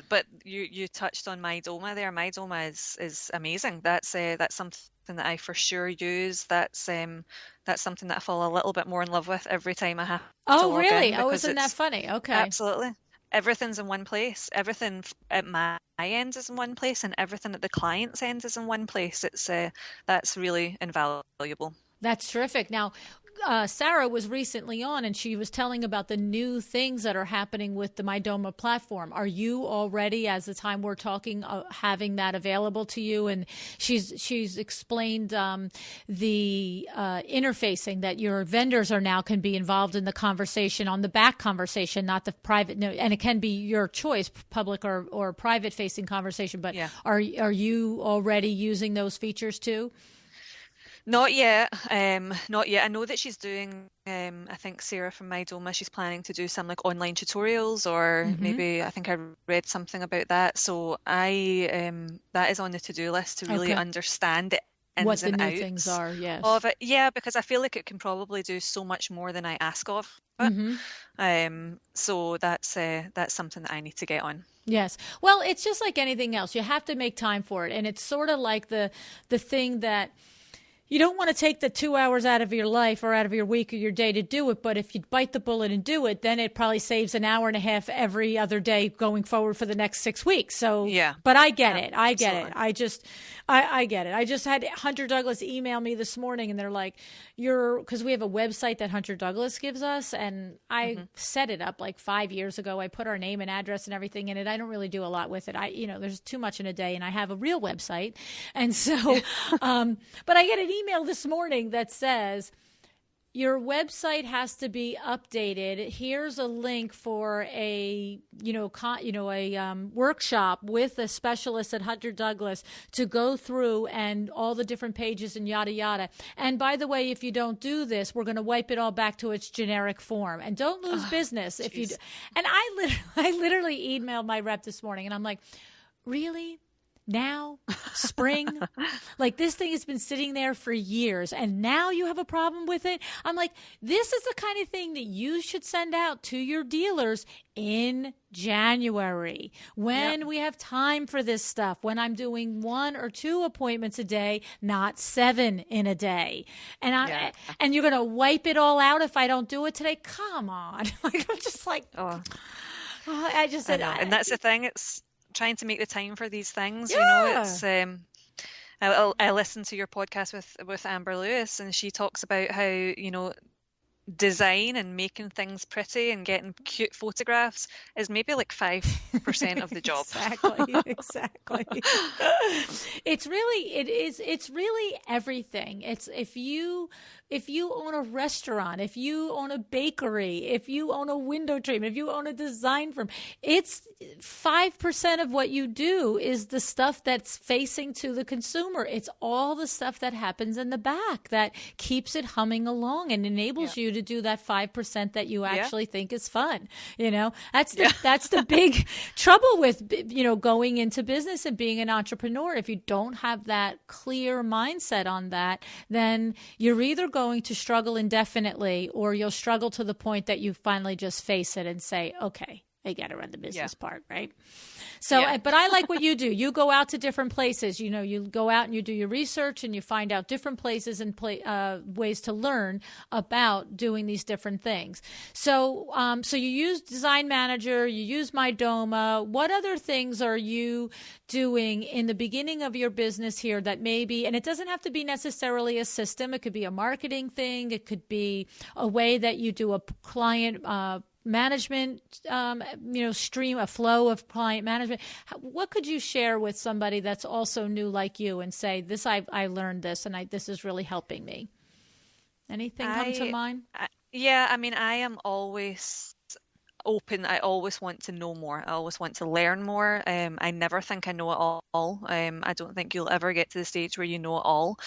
S3: but you touched on MyDoma there. MyDoma is amazing. That's something that I for sure use. That's something that I fall a little bit more in love with every time I have to log
S2: really?
S3: in,
S2: Oh, isn't that funny? Okay.
S3: Absolutely. Everything's in one place. Everything at my end is in one place, and everything at the client's end is in one place. That's really invaluable.
S2: That's terrific. Now, Sarah was recently on, and she was telling about the new things that are happening with the MyDoma platform. Are you already, as the time we're talking, having that available to you? And she's explained the interfacing, that your vendors now can be involved in the conversation, on the back conversation, not the private. No, and it can be your choice, public or private facing conversation. But yeah. Are you already using those features too?
S3: Not yet. Not yet. I know that she's doing, I think Sarah from MyDoma, she's planning to do some like online tutorials, or maybe I think I read something about that. So that is on the to-do list to really understand it.
S2: What the new things are, yes.
S3: Of it. Yeah, because I feel like it can probably do so much more than I ask of it. So that's something that I need to get on.
S2: Yes. Well, it's just like anything else. You have to make time for it. And it's sort of like the thing that you don't want to take the 2 hours out of your life or out of your week or your day to do it. But if you bite the bullet and do it, then it probably saves an hour and a half every other day going forward for the next 6 weeks. So, yeah. But I get it. I get it. I get it. I just had Hunter Douglas email me this morning, and they're like, because we have a website that Hunter Douglas gives us, and I set it up like 5 years ago. I put our name and address and everything in it. I don't really do a lot with it. There's too much in a day, and I have a real website. And so, but I get an email this morning that says, your website has to be updated. Here's a link for a workshop with a specialist at Hunter Douglas to go through and all the different pages and yada yada. And by the way, if you don't do this, we're going to wipe it all back to its generic form. And don't lose business if you. And I literally emailed my rep this morning, and I'm like, really? Now, spring, like this thing has been sitting there for years, and now you have a problem with it? I'm like, this is the kind of thing that you should send out to your dealers in January, when we have time for this stuff, when I'm doing 1 or 2 appointments a day, not 7 in a day. And and you're going to wipe it all out if I don't do it today? Come on. Like, I'm just like, I just said,
S3: and that's the thing. It's trying to make the time for these things. It's I listened to your podcast with Amber Lewis, and she talks about how design and making things pretty and getting cute photographs is maybe like 5% of the job.
S2: Exactly. It's really everything. It's if you own a restaurant, if you own a bakery, if you own a window treatment, if you own a design firm, it's 5% of what you do is the stuff that's facing to the consumer. It's all the stuff that happens in the back that keeps it humming along and enables you to do that 5% that you actually think is fun. That's the big trouble with, going into business and being an entrepreneur. If you don't have that clear mindset on that, then you're either going to struggle indefinitely, or you'll struggle to the point that you finally just face it and say, okay, they got to run the business part, right? So,
S3: Yeah.
S2: but I like what you do. You go out to different places. You know, you go out and you do your research and you find out different places and ways to learn about doing these different things. So, so you use Design Manager, you use MyDoma. What other things are you doing in the beginning of your business here that maybe, and it doesn't have to be necessarily a system. It could be a marketing thing. It could be a way that you do a client management, stream, a flow of client management. What could you share with somebody that's also new like you and say, this, I learned this and this is really helping me? Anything come to mind?
S3: Yeah, I mean, I am always open. I always want to know more. I always want to learn more. I never think I know it all. I don't think you'll ever get to the stage where you know it all.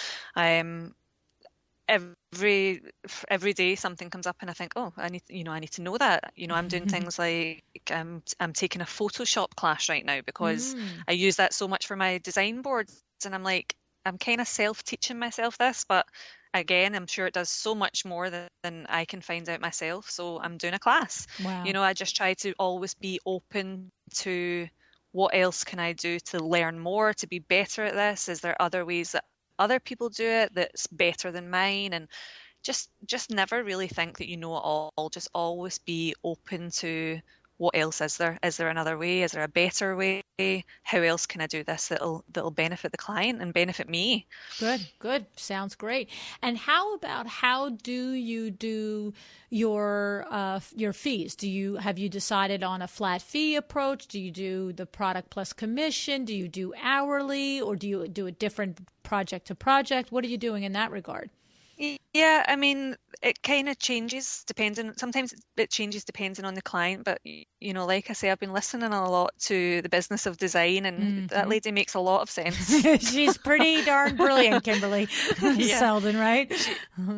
S3: Every day something comes up and I think, oh, I need to know that. I'm doing things like I'm taking a Photoshop class right now because I use that so much for my design boards, and I'm like, I'm kind of self-teaching myself this, but again, I'm sure it does so much more than I can find out myself. So I'm doing a class.
S2: Wow.
S3: I just try to always be open to what else can I do to learn more, to be better at this. Is there other ways that other people do it that's better than mine? And just never really think that you know it all. Just always be open to what else is there? Is there another way? Is there a better way? How else can I do this that'll benefit the client and benefit me?
S2: Good. Sounds great. And how do you do your fees? Have you decided on a flat fee approach? Do you do the product plus commission? Do you do hourly, or do you do a different project to project? What are you doing in that regard?
S3: Yeah, I mean, it kind of changes sometimes it changes depending on the client, but like I say, I've been listening a lot to the Business of Design, and that lady makes a lot of sense.
S2: She's pretty darn brilliant, Kimberly Selden, right?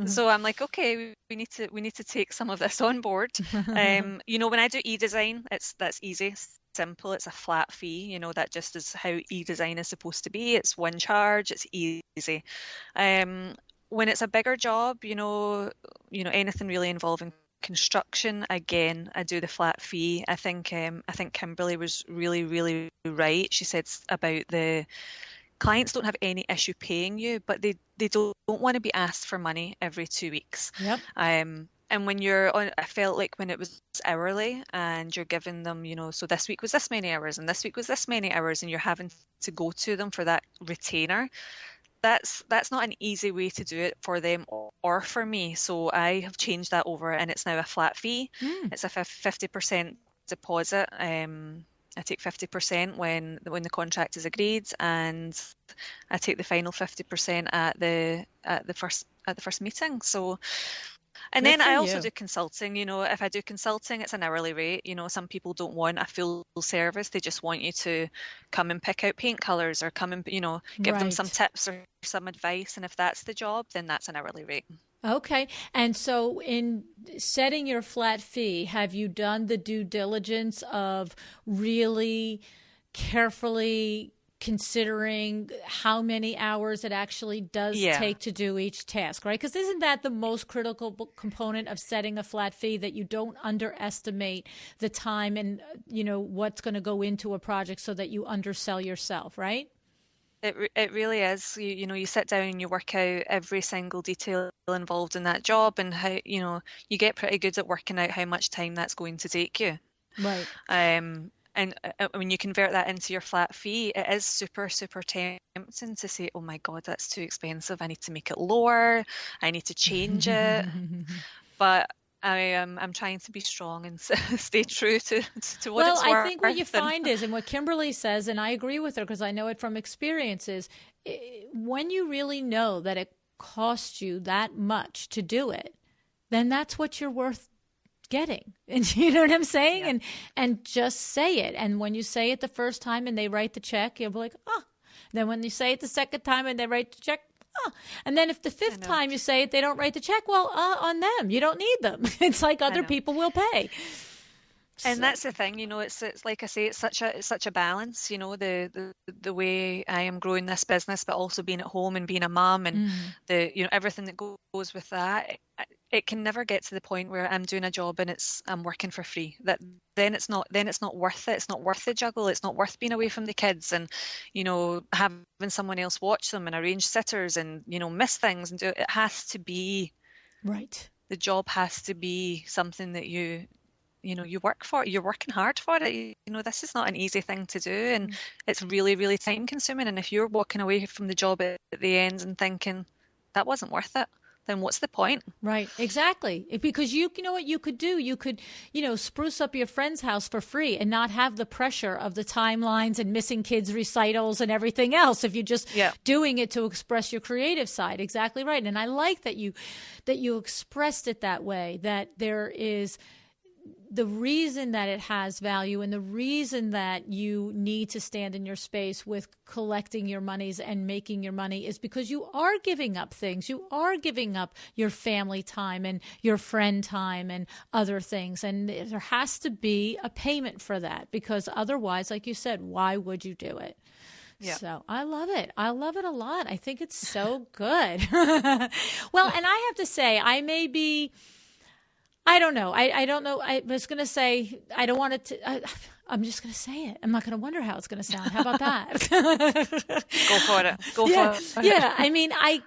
S3: So I'm like, okay, we need to take some of this on board. When I do e-design, that's easy. Simple. It's a flat fee. That just is how e-design is supposed to be. It's one charge. It's easy. When it's a bigger job, anything really involving construction, again, I do the flat fee. I think Kimberly was really, really right. She said about the clients don't have any issue paying you, but they don't want to be asked for money every 2 weeks.
S2: Yep.
S3: And when you're on, I felt like when it was hourly and you're giving them, so this week was this many hours and this week was this many hours, and you're having to go to them for that retainer. That's not an easy way to do it for them or for me. So I have changed that over, and it's now a flat fee. It's a 50% deposit. I take 50% when the contract is agreed, and I take the final 50% at the first meeting. So. And then I also do consulting. If I do consulting, it's an hourly rate. Some people don't want a full service. They just want you to come and pick out paint colors or come and, give them some tips or some advice. And if that's the job, then that's an hourly rate.
S2: Okay. And so in setting your flat fee, have you done the due diligence of really carefully considering how many hours it actually does take to do each task, right? Because isn't that the most critical component of setting a flat fee, that you don't underestimate the time and, what's going to go into a project so that you undersell yourself, right?
S3: It really is. You sit down and you work out every single detail involved in that job, and how, you get pretty good at working out how much time that's going to take you.
S2: Right.
S3: And when you convert that into your flat fee, it is super, super tempting to say, oh my God, that's too expensive. I need to make it lower. I need to change it. But I'm trying to be strong and stay true to what it's worth.
S2: Well, I think what you find is, and what Kimberly says, and I agree with her because I know it from experience, is when you really know that it costs you that much to do it, then that's what you're worth getting. And you know what I'm saying?
S3: Yeah.
S2: And just say it. And when you say it the first time and they write the check, you'll be like, oh. Then when you say it the second time and they write the check, oh. And then if the fifth time you say it, they don't write the check, well, on them. You don't need them. It's like other people will pay.
S3: And that's the thing, it's like I say, it's such a balance, the way I am growing this business, but also being at home and being a mum and everything that goes with that. it can never get to the point where I'm doing a job and I'm working for free. Then it's not worth it. It's not worth the juggle. It's not worth being away from the kids and, having someone else watch them and arrange sitters and, miss things and do it. It has to be
S2: right.
S3: The job has to be something that you work for. You're working hard for it. This is not an easy thing to do, and it's really, really time consuming. And if you're walking away from the job at the end and thinking that wasn't worth it, then what's the point?
S2: Right, exactly. Because you know what you could do? You could, spruce up your friend's house for free and not have the pressure of the timelines and missing kids' recitals and everything else if you're just doing it to express your creative side. Exactly right. And I like that you expressed it that way, that there is the reason that it has value and the reason that you need to stand in your space with collecting your monies and making your money is because you are giving up things. You are giving up your family time and your friend time and other things. And there has to be a payment for that, because otherwise, like you said, why would you do it? Yeah. So I love it. I love it a lot. I think it's so good. Well, and I have to say, I don't know. I don't know. I was going to say, I don't want it to, I'm just going to say it. I'm not going to wonder how it's going to sound. How about that?
S3: Go for it. Go for it.
S2: Yeah. I mean, I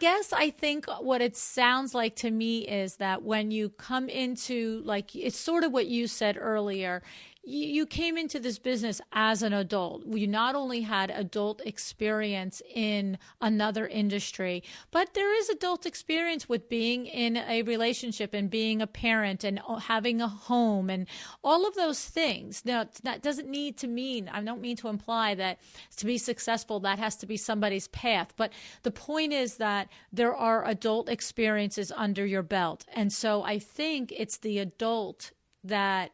S2: think what it sounds like to me is that when you come into, like, it's sort of what you said earlier, you came into this business as an adult. You not only had adult experience in another industry, but there is adult experience with being in a relationship and being a parent and having a home and all of those things. Now, that doesn't need to mean, I don't mean to imply that to be successful, that has to be somebody's path. But the point is that there are adult experiences under your belt. And so I think it's the adult that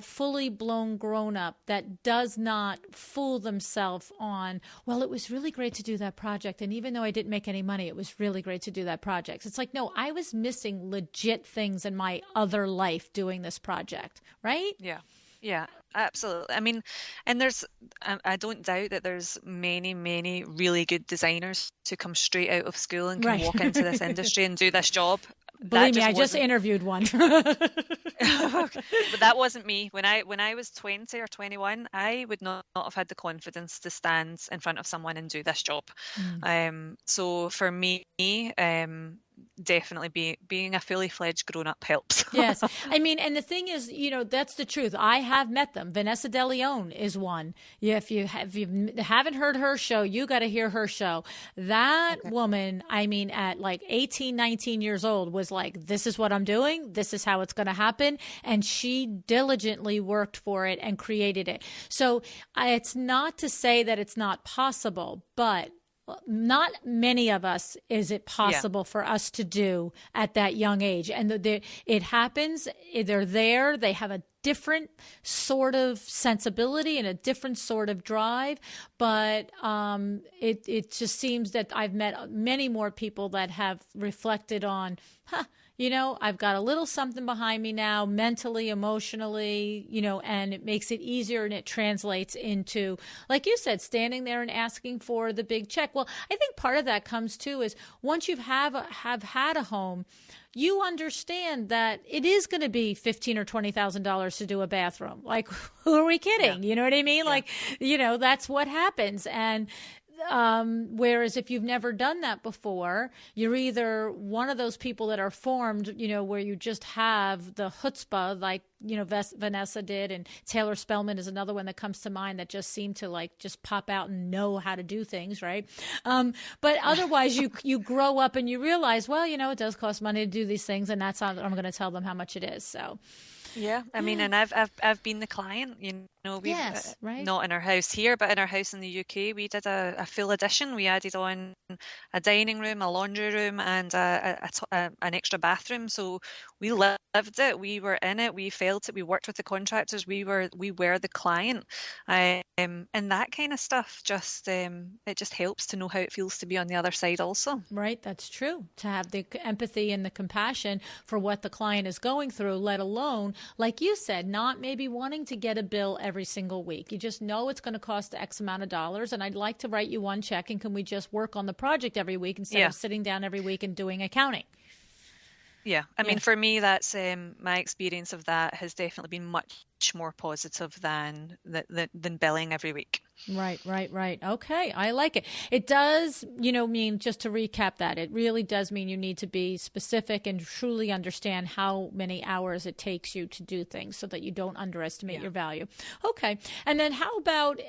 S2: fully blown grown up that does not fool themselves on, well, it was really great to do that project. And even though I didn't make any money, it was really great to do that project. It's like, no, I was missing legit things in my other life doing this project, right?
S3: Yeah, absolutely. I mean, and I don't doubt that there's many, many really good designers who come straight out of school and can walk into this industry and do this job.
S2: Believe me, I just interviewed one.
S3: But that wasn't me. When I was 20 or 21, I would not have had the confidence to stand in front of someone and do this job. So for me, definitely being a fully fledged grown up helps.
S2: Yes. I mean, and the thing is, that's the truth. I have met them. Vanessa De Leon is one. If you haven't heard her show, you got to hear her show. That woman, I mean, at like 18, 19 years old was like, this is what I'm doing. This is how it's going to happen. And she diligently worked for it and created it. So it's not to say that it's not possible, but not many of us is it possible for us to do at that young age. And it happens. They're there. They have a different sort of sensibility and a different sort of drive. But it just seems that I've met many more people that have reflected on, I've got a little something behind me now, mentally, emotionally, and it makes it easier and it translates into, like you said, standing there and asking for the big check. Well, I think part of that comes too is once you have had a home, you understand that it is going to be $15,000 or $20,000 to do a bathroom. Like, who are we kidding? You know what I mean? Yeah. Like, that's what happens. And whereas if you've never done that before, you're either one of those people that are formed, where you just have the chutzpah, like, Vanessa did, and Taylor Spellman is another one that comes to mind that just seemed to like just pop out and know how to do things, right? But otherwise you grow up and you realize, well, it does cost money to do these things, and that's how I'm going to tell them how much it is. So
S3: yeah, I mean, and I've been the client, we've not in our house here, but in our house in the UK, we did a full addition. We added on a dining room, a laundry room, and an extra bathroom. So we lived it. We were in it. We felt it. We worked with the contractors. We were the client, and that kind of stuff. It just helps to know how it feels to be on the other side, also.
S2: Right, that's true. To have the empathy and the compassion for what the client is going through, let alone, like you said, not maybe wanting to get a bill every single week. You just know it's going to cost X amount of dollars, and I'd like to write you one check, and can we just work on the project every week instead of sitting down every week and doing accounting?
S3: Yeah, I mean, for me, that's my experience of that has definitely been much more positive than billing every week.
S2: Right, right, right. Okay, I like it. It does, mean, just to recap that, it really does mean you need to be specific and truly understand how many hours it takes you to do things so that you don't underestimate your value. Okay. And then how about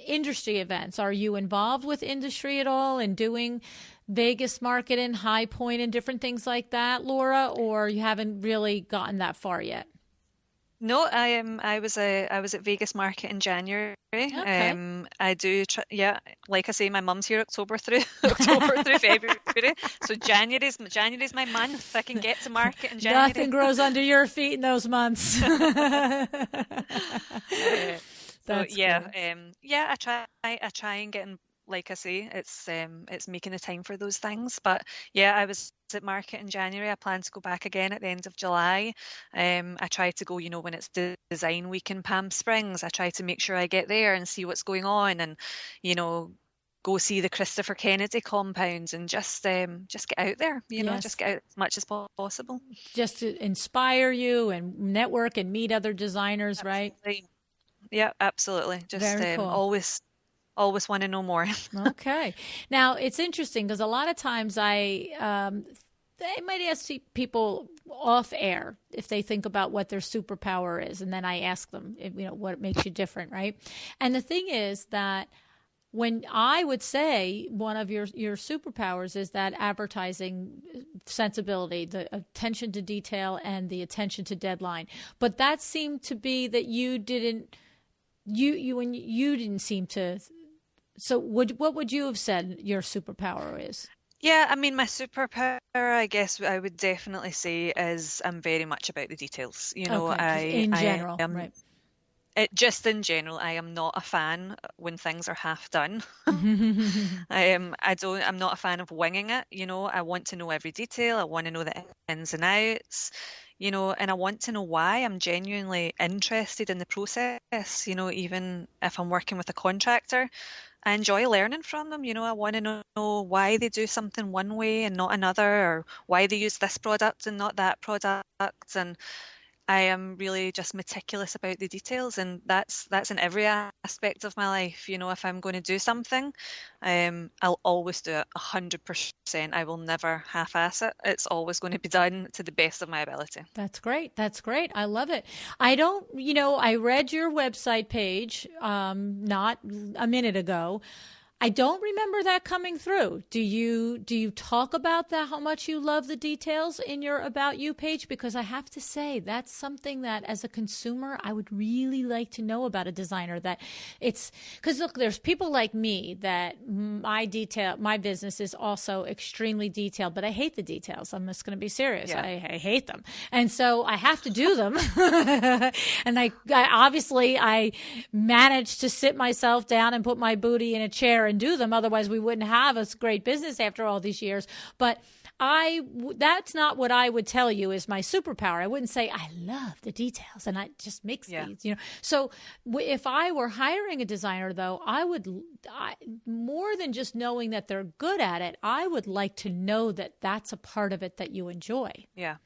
S2: industry events? Are you involved with industry at all and doing Vegas Market and High Point and different things like that, Laura, or you haven't really gotten that far yet?
S3: No, I was at Vegas Market in January.
S2: Okay.
S3: I do yeah, like I say, my mum's here October through October through February. So January's my month. I can get to market in January.
S2: Nothing grows under your feet in those months. That's
S3: yeah,
S2: good.
S3: yeah, I try and get in, like I say, it's making the time for those things. But yeah, I was at market in January. I plan to go back again at the end of July. I try to go, when it's design week in Palm Springs, I try to make sure I get there and see what's going on, and go see the Christopher Kennedy compounds, and just get out there, just get out as much as possible.
S2: Just to inspire you and network and meet other designers,
S3: Absolutely.
S2: right?
S3: Yeah, absolutely. Just
S2: Very cool.
S3: always want to know more.
S2: Okay. Now, it's interesting because a lot of times I might ask people off air if they think about what their superpower is. And then I ask them, what makes you different, right? And the thing is that when I would say one of your superpowers is that advertising sensibility, the attention to detail and the attention to deadline. But that seemed to be that you didn't seem to. So what would you have said your superpower is?
S3: Yeah, I mean, my superpower, I guess I would definitely say, is I'm very much about the details.
S2: Okay, in general,
S3: I am,
S2: right?
S3: just in general, I am not a fan when things are half done. I'm not a fan of winging it. I want to know every detail. I want to know the ins and outs. And I want to know why. I'm genuinely interested in the process. Even if I'm working with a contractor, I enjoy learning from them. I want to know why they do something one way and not another, or why they use this product and not that product. And I am really just meticulous about the details, and that's in every aspect of my life. If I'm going to do something, I'll always do it 100%. I will never half-ass it. It's always going to be done to the best of my ability.
S2: That's great. That's great. I love it. I don't, I read your website page not a minute ago. I don't remember that coming through. Do you talk about that, how much you love the details in your About You page? Because I have to say, that's something that as a consumer, I would really like to know about a designer. That it's because look, there's people like me that my business is also extremely detailed, but I hate the details. I'm just going to be serious.
S3: Yeah.
S2: I hate them. And so I have to do them. And I obviously managed to sit myself down and put my booty in a chair and do them. Otherwise, we wouldn't have a great business after all these years. But that's not what I would tell you is my superpower. I wouldn't say I love the details and I just mix these, So if I were hiring a designer, though, more than just knowing that they're good at it, I would like to know that that's a part of it that you enjoy.
S3: Yeah.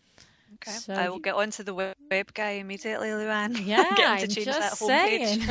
S3: Okay.
S2: So
S3: I will get onto the web guy immediately, LuAnn.
S2: Yeah,
S3: Get him to change that homepage.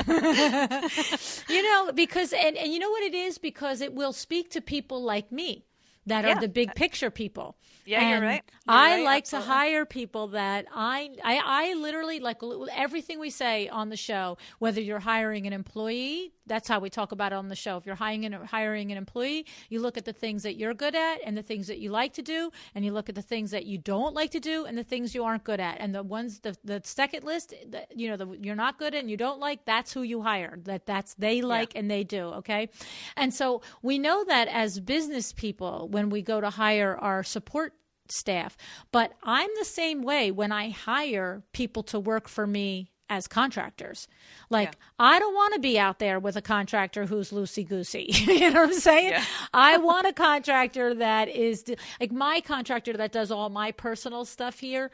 S2: Because and you know what it is? Because it will speak to people like me that are the big picture people.
S3: Yeah,
S2: and
S3: you're right.
S2: I like to hire people that I literally like everything we say on the show, whether you're hiring an employee, that's how we talk about it on the show. If you're hiring an employee, you look at the things that you're good at and the things that you like to do, and you look at the things that you don't like to do and the things you aren't good at. And the ones, the second list, you're not good at and you don't like, that's who you hire. That's they like and they do, okay? And so we know that as business people, when we go to hire our support staff, but I'm the same way when I hire people to work for me as contractors. I don't want to be out there with a contractor who's loosey-goosey. You know what I'm saying? Yeah. I want a contractor that is like my contractor that does all my personal stuff here.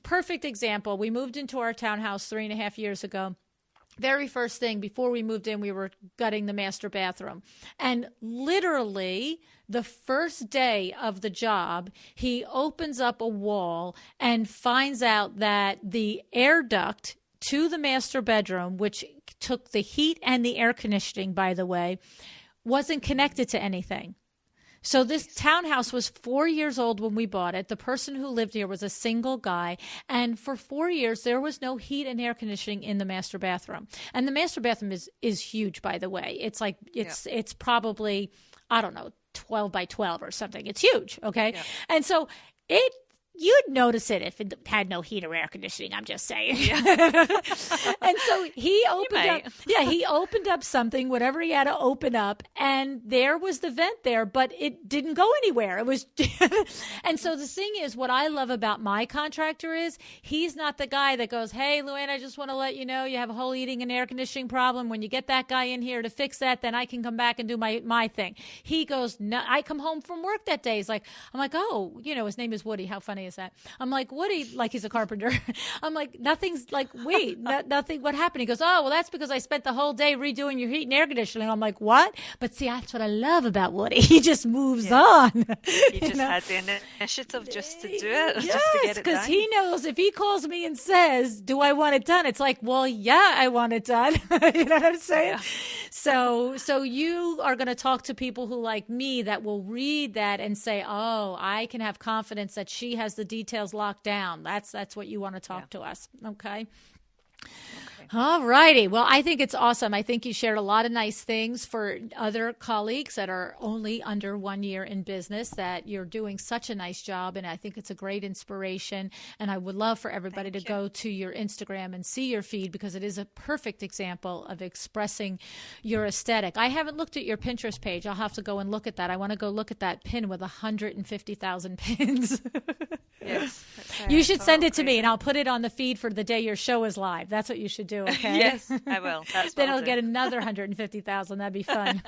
S2: Perfect example. We moved into our townhouse 3.5 years ago. very first thing before we moved in, we were gutting the master bathroom. And literally the first day of the job, he opens up a wall and finds out that the air duct to the master bedroom, which took the heat and the air conditioning, by the way, wasn't connected to anything. So this townhouse was 4 years old when we bought it. The person who lived here was a single guy. And for 4 years, there was no heat and air conditioning in the master bathroom. And the master bathroom is huge, by the way. It's like, it's probably, I don't know, 12 by 12 or something. It's huge. Okay. Yeah. And so you'd notice it if it had no heat or air conditioning. I'm just saying. Yeah. And so he opened up something, whatever he had to open up, and there was the vent there, but it didn't go anywhere. It was, and so the thing is, what I love about my contractor is he's not the guy that goes, "Hey, LuAnn, I just want to let you know you have a whole heating and air conditioning problem. When you get that guy in here to fix that, then I can come back and do my thing." He goes, "No, I come home from work that day." He's like, I'm like, "Oh, his name is Woody. How funny is that?" I'm like, "Woody," like he's a carpenter. I'm like, "Nothing's like, wait, nothing. What happened?" He goes, "Oh, well, that's because I spent the whole day redoing your heat and air conditioning." I'm like, "What?" But see, that's what I love about Woody. He just moves on.
S3: He just had the initiative just to do it,
S2: yes,
S3: just to get it done.
S2: Because he knows if he calls me and says, "Do I want it done?" It's like, well, yeah, I want it done. You know what I'm saying? Yeah. So you are going to talk to people who, like me, that will read that and say, "Oh, I can have confidence that she has the details locked down." That's what you want to talk to us. Okay. All righty. Well, I think it's awesome. I think you shared a lot of nice things for other colleagues that are only under 1 year in business, that you're doing such a nice job. And I think it's a great inspiration. And I would love for everybody to go to your Instagram and see your feed, because it is a perfect example of expressing your aesthetic. I haven't looked at your Pinterest page. I'll have to go and look at that. I want to go look at that pin with 150,000 pins.
S3: Yes.
S2: You should send it to me, and I'll put it on the feed for the day your show is live. That's what you should do, okay?
S3: Yes, I will. That's
S2: then I'll get another 150,000. That'd be fun.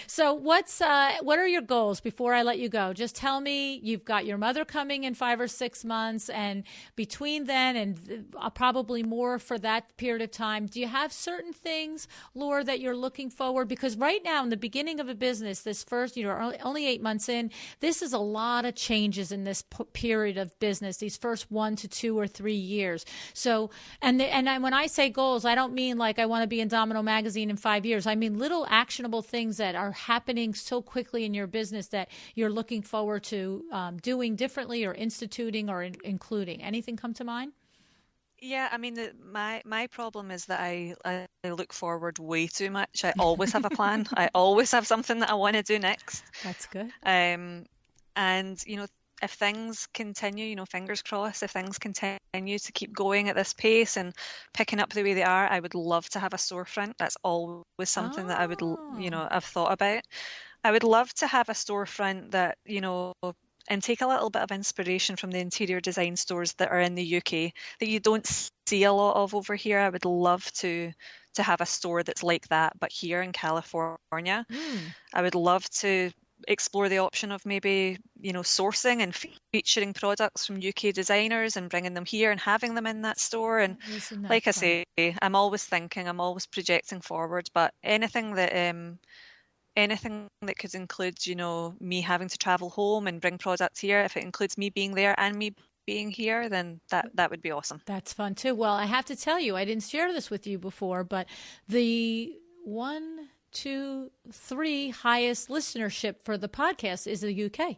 S2: So what are your goals before I let you go? Just tell me, you've got your mother coming in 5 or 6 months, and between then and probably more for that period of time, do you have certain things, Laura, that you're looking forward? Because right now in the beginning of a business, this first, only 8 months in, this is a lot of changes in this period of business, these first 1 to 2 or 3 years. So, and when I say goals, I don't mean like I want to be in Domino Magazine in 5 years. I mean little actionable things that are happening so quickly in your business that you're looking forward to doing differently or instituting or including. Anything come to mind?
S3: Yeah, I mean, my problem is that I look forward way too much. I always have a plan. I always have something that I want to do next.
S2: That's good.
S3: And if things continue, fingers crossed, if things continue to keep going at this pace and picking up the way they are, I would love to have a storefront. That's always something that I would, I've thought about. I would love to have a storefront that, and take a little bit of inspiration from the interior design stores that are in the UK that you don't see a lot of over here. I would love to have a store that's like that, but here in California. I would love to explore the option of maybe, sourcing and featuring products from UK designers and bringing them here and having them in that store. And like I say, I'm always thinking, I'm always projecting forward, but anything that could include, me having to travel home and bring products here, if it includes me being there and me being here, then that would be awesome.
S2: That's fun too. Well, I have to tell you, I didn't share this with you before, but the 1, 2, 3 highest listenership for the podcast is the UK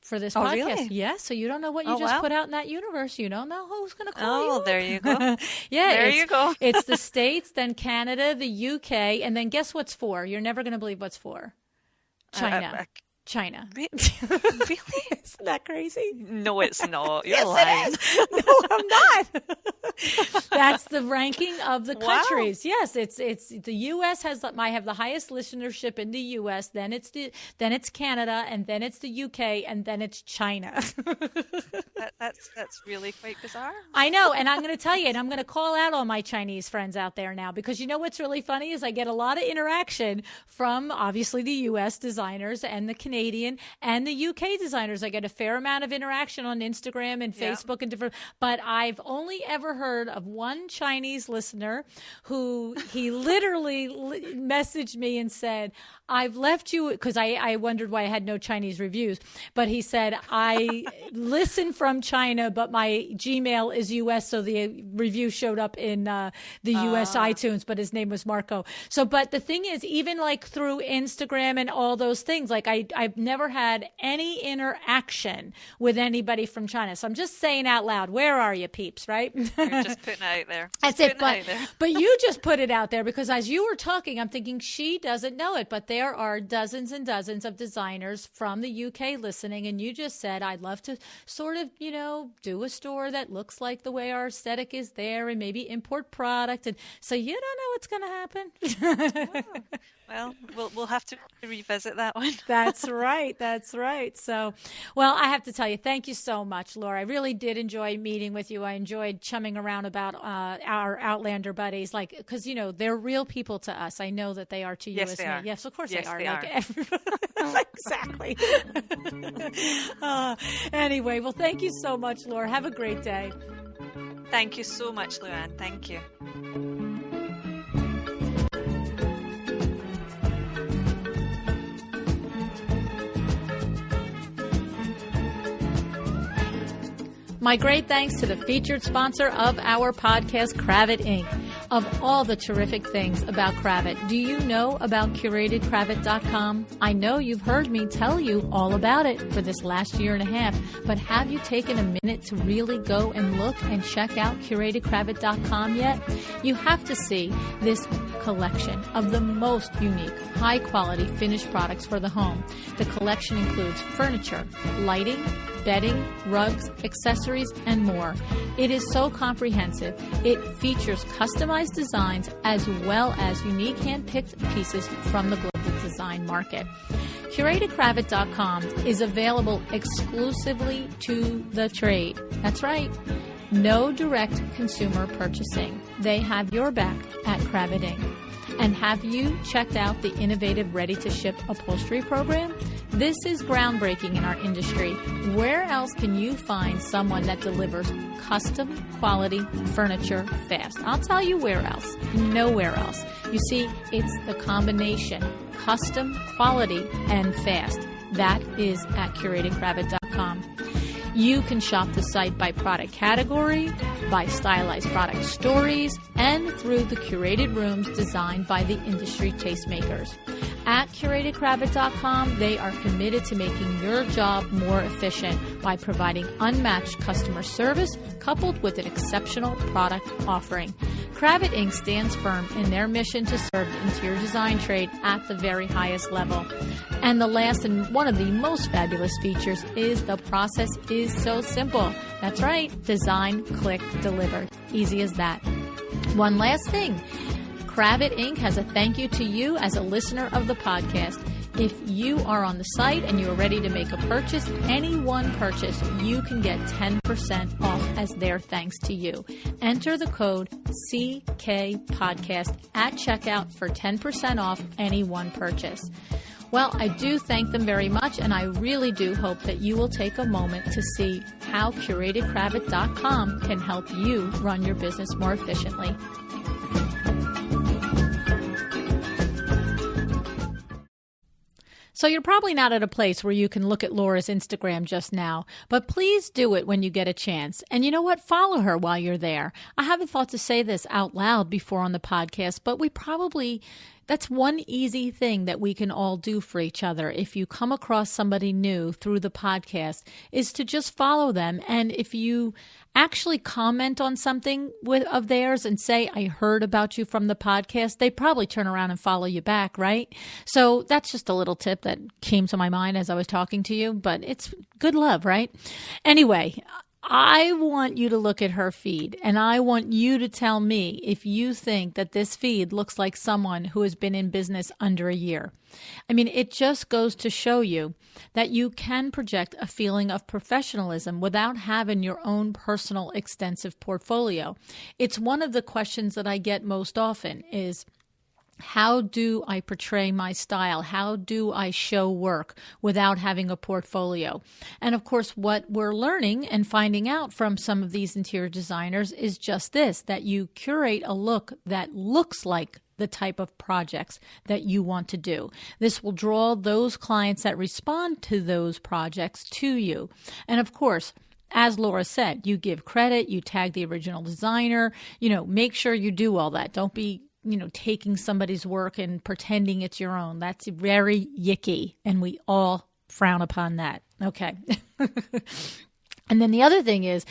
S2: for this podcast.
S3: Really?
S2: Yeah, so you don't know what you just put out in that universe. You don't know who's going to call you.
S3: Oh, there you go.
S2: Yeah,
S3: there you go.
S2: It's the States, then Canada, the UK, and then guess what's for? You're never going to believe what's for. China. China.
S3: Really?
S2: Isn't that crazy?
S3: No, it's not. You're
S2: yes,
S3: lying.
S2: It is. No, I'm not. That's the ranking of the countries. Wow. Yes, it's the U.S. might have the highest listenership in the U.S. Then it's Canada, and then it's the U.K., and then it's China.
S3: That's really quite bizarre.
S2: I know, and I'm going to tell you, and I'm going to call out all my Chinese friends out there now, because you know what's really funny is I get a lot of interaction from obviously the U.S. designers and the Canadian and the UK designers. I get get a fair amount of interaction on Instagram and Facebook and different, but I've only ever heard of one Chinese listener who he literally messaged me and said, I've left you, because I wondered why I had no Chinese reviews, but he said, I listen from China, but my Gmail is US, so the review showed up in the US iTunes, but his name was Marco. So, but the thing is, even like through Instagram and all those things, like I've never had any interaction with anybody from China. So I'm just saying out loud, where are you, peeps, right?
S3: You're just putting it out there.
S2: That's it. But you just put it out there, because as you were talking, I'm thinking she doesn't know it, but there are dozens and dozens of designers from the UK listening. And you just said, I'd love to sort of, do a store that looks like the way our aesthetic is there, and maybe import product. And so you don't know what's going to happen.
S3: Well, we'll have to revisit that one.
S2: That's right. That's right. So, well, I have to tell you, thank you so much, Laura. I really did enjoy meeting with you. I enjoyed chumming around about our Outlander buddies, like, because, they're real people to us. I know that they are to you as me. Yes, of course they are. Exactly. Anyway, well, thank you so much, Laura. Have a great day.
S3: Thank you so much, LuAnn. Thank you.
S2: My great thanks to the featured sponsor of our podcast, Cravat Inc. Of all the terrific things about Cravat, do you know about CuratedCravat.com? I know you've heard me tell you all about it for this last year and a half, but have you taken a minute to really go and look and check out CuratedCravat.com yet? You have to see this collection of the most unique, high-quality finished products for the home. The collection includes furniture, lighting, bedding, rugs, accessories, and more. It is so comprehensive. It features customized designs as well as unique hand-picked pieces from the global design market. CuratedCravat.com is available exclusively to the trade. That's right. No direct consumer purchasing. They have your back at Cravat Inc. And have you checked out the innovative ready-to-ship upholstery program? This is groundbreaking in our industry. Where else can you find someone that delivers custom quality furniture fast? I'll tell you where else. Nowhere else. You see, it's the combination custom, quality, and fast. That is at CuratedCravat.com. You can shop the site by product category, by stylized product stories, and through the curated rooms designed by the industry tastemakers. At CuratedCravat.com, they are committed to making your job more efficient by providing unmatched customer service coupled with an exceptional product offering. Cravat Inc. stands firm in their mission to serve the interior design trade at the very highest level. And the last and one of the most fabulous features is the process is so simple. That's right. Design, click, deliver. Easy as that. One last thing. Cravat Inc. has a thank you to you as a listener of the podcast. If you are on the site and you are ready to make a purchase, any one purchase, you can get 10% off as their thanks to you. Enter the code CKPodcast at checkout for 10% off any one purchase. Well, I do thank them very much, and I really do hope that you will take a moment to see how CuratedCravat.com can help you run your business more efficiently. So you're probably not at a place where you can look at Laura's Instagram just now, but please do it when you get a chance. And you know what? Follow her while you're there. I haven't thought to say this out loud before on the podcast, but that's one easy thing that we can all do for each other if you come across somebody new through the podcast, is to just follow them. And if you actually comment on something of theirs and say, I heard about you from the podcast, they probably turn around and follow you back, right? So that's just a little tip that came to my mind as I was talking to you, but it's good love, right? Anyway, I want you to look at her feed, and I want you to tell me if you think that this feed looks like someone who has been in business under a year. I mean, it just goes to show you that you can project a feeling of professionalism without having your own personal extensive portfolio. It's one of the questions that I get most often is, How do I portray my style? How do I show work without having a portfolio? And of course, what we're learning and finding out from some of these interior designers is just this, that you curate a look that looks like the type of projects that you want to do. This will draw those clients that respond to those projects to you. And of course, as Laura said, you give credit, you tag the original designer, make sure you do all that. Don't be taking somebody's work and pretending it's your own. That's very yicky, and we all frown upon that. Okay. And then the other thing is,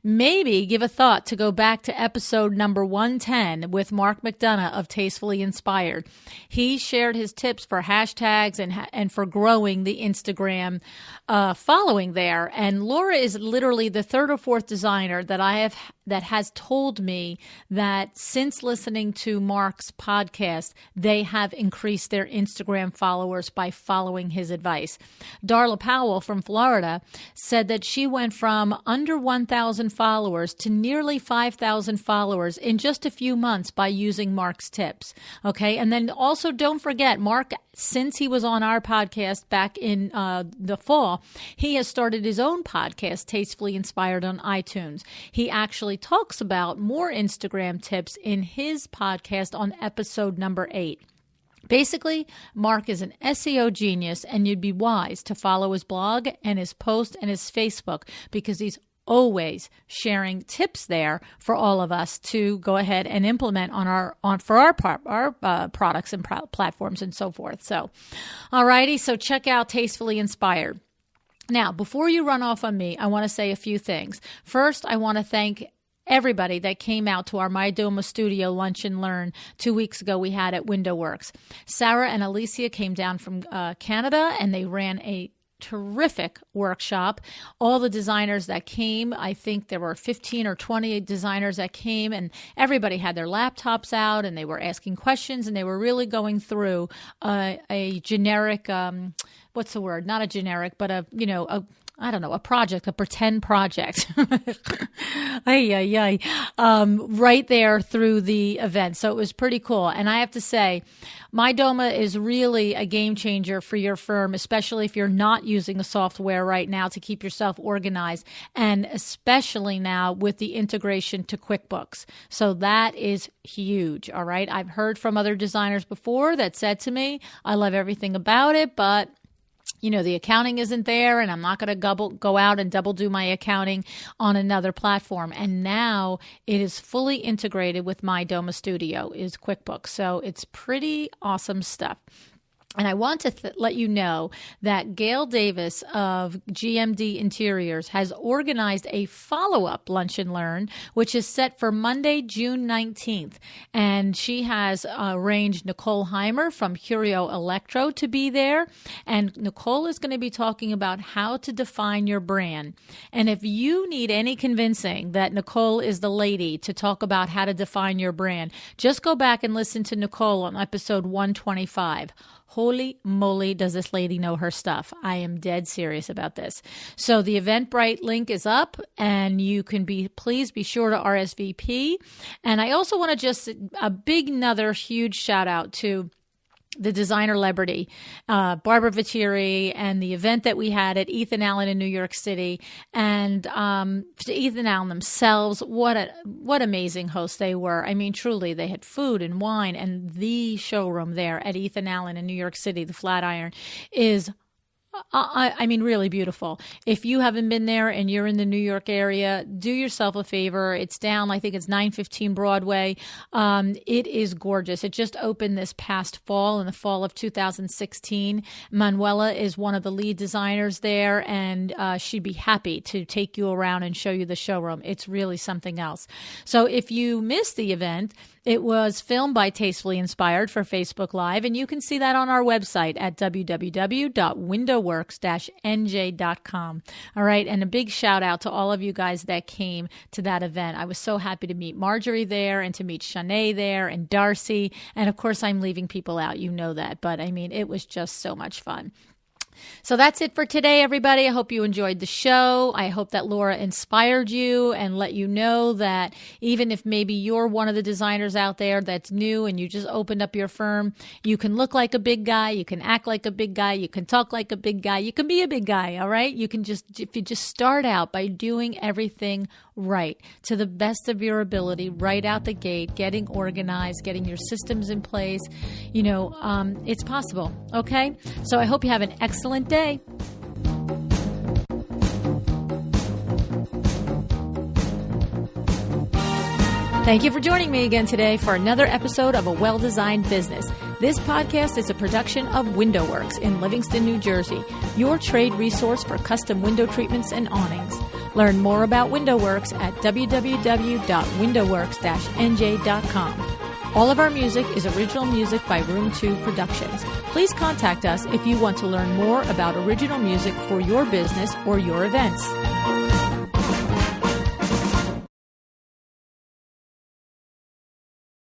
S2: maybe give a thought to go back to episode number 110 with Mark McDonough of Tastefully Inspired. He shared his tips for hashtags and for growing the Instagram following there. And Laura is literally the third or fourth designer that has told me that since listening to Mark's podcast, they have increased their Instagram followers by following his advice. Darla Powell from Florida said that she went from under 1,000 followers to nearly 5,000 followers in just a few months by using Mark's tips. Okay. And then also don't forget, Mark, since he was on our podcast back in the fall, he has started his own podcast, Tastefully Inspired, on iTunes. He actually talks about more Instagram tips in his podcast on episode number 8. Basically, Mark is an SEO genius, and you'd be wise to follow his blog and his post and his Facebook, because he's always sharing tips there for all of us to go ahead and implement for our products and platforms and so forth. So, all righty. So check out Tastefully Inspired. Now, before you run off on me, I want to say a few things. First, I want to thank everybody that came out to our My Doma Studio Lunch and Learn 2 weeks ago we had at WindowWorks. Sarah and Alicia came down from Canada, and they ran a terrific workshop. All the designers that came, I think there were 15 or 20 designers that came, and everybody had their laptops out, and they were asking questions, and they were really going through a generic, what's the word? Not a generic, but a project, a pretend project. Right there through the event. So it was pretty cool. And I have to say, My Doma is really a game changer for your firm, especially if you're not using a software right now to keep yourself organized, and especially now with the integration to QuickBooks. So that is huge. All right. I've heard from other designers before that said to me, I love everything about it, but the accounting isn't there, and I'm not going to go out and double do my accounting on another platform. And now it is fully integrated with My Doma Studio, is QuickBooks. So it's pretty awesome stuff. And I want to let you know that Gail Davis of GMD Interiors has organized a follow-up Lunch and Learn, which is set for Monday, June 19th. And she has arranged Nicole Heimer from Curio Electro to be there. And Nicole is going to be talking about how to define your brand. And if you need any convincing that Nicole is the lady to talk about how to define your brand, just go back and listen to Nicole on episode 125. Holy moly, does this lady know her stuff. I am dead serious about this. So the Eventbrite link is up, and you can please be sure to RSVP. And I also want to just another huge shout out to the designer celebrity, Barbara Viteri, and the event that we had at Ethan Allen in New York City, and Ethan Allen themselves. What amazing hosts they were. I mean, truly, they had food and wine, and the showroom there at Ethan Allen in New York City, the Flatiron, is really beautiful. If you haven't been there and you're in the New York area, do yourself a favor. It's down, I think it's 915 Broadway. It is gorgeous. It just opened this past fall, in the fall of 2016. Manuela is one of the lead designers there, and she'd be happy to take you around and show you the showroom. It's really something else. So if you missed the event, it was filmed by Tastefully Inspired for Facebook Live, and you can see that on our website at www.windowworks-nj.com. All right, and a big shout out to all of you guys that came to that event. I was so happy to meet Marjorie there, and to meet Shanae there, and Darcy, and of course I'm leaving people out, you know that, but I mean, it was just so much fun. So that's it for today, everybody. I hope you enjoyed the show. I hope that Laura inspired you and let you know that even if maybe you're one of the designers out there that's new and you just opened up your firm, you can look like a big guy, you can act like a big guy, you can talk like a big guy, you can be a big guy, all right? You can just, if you just start out by doing everything right to the best of your ability, right out the gate, getting organized, getting your systems in place, it's possible, okay? So I hope you have an excellent day. Thank you for joining me again today for another episode of A Well-Designed Business. This podcast is a production of WindowWorks in Livingston, New Jersey, your trade resource for custom window treatments and awnings. Learn more about WindowWorks at www.windowworks-nj.com. All of our music is original music by Room 2 Productions. Please contact us if you want to learn more about original music for your business or your events.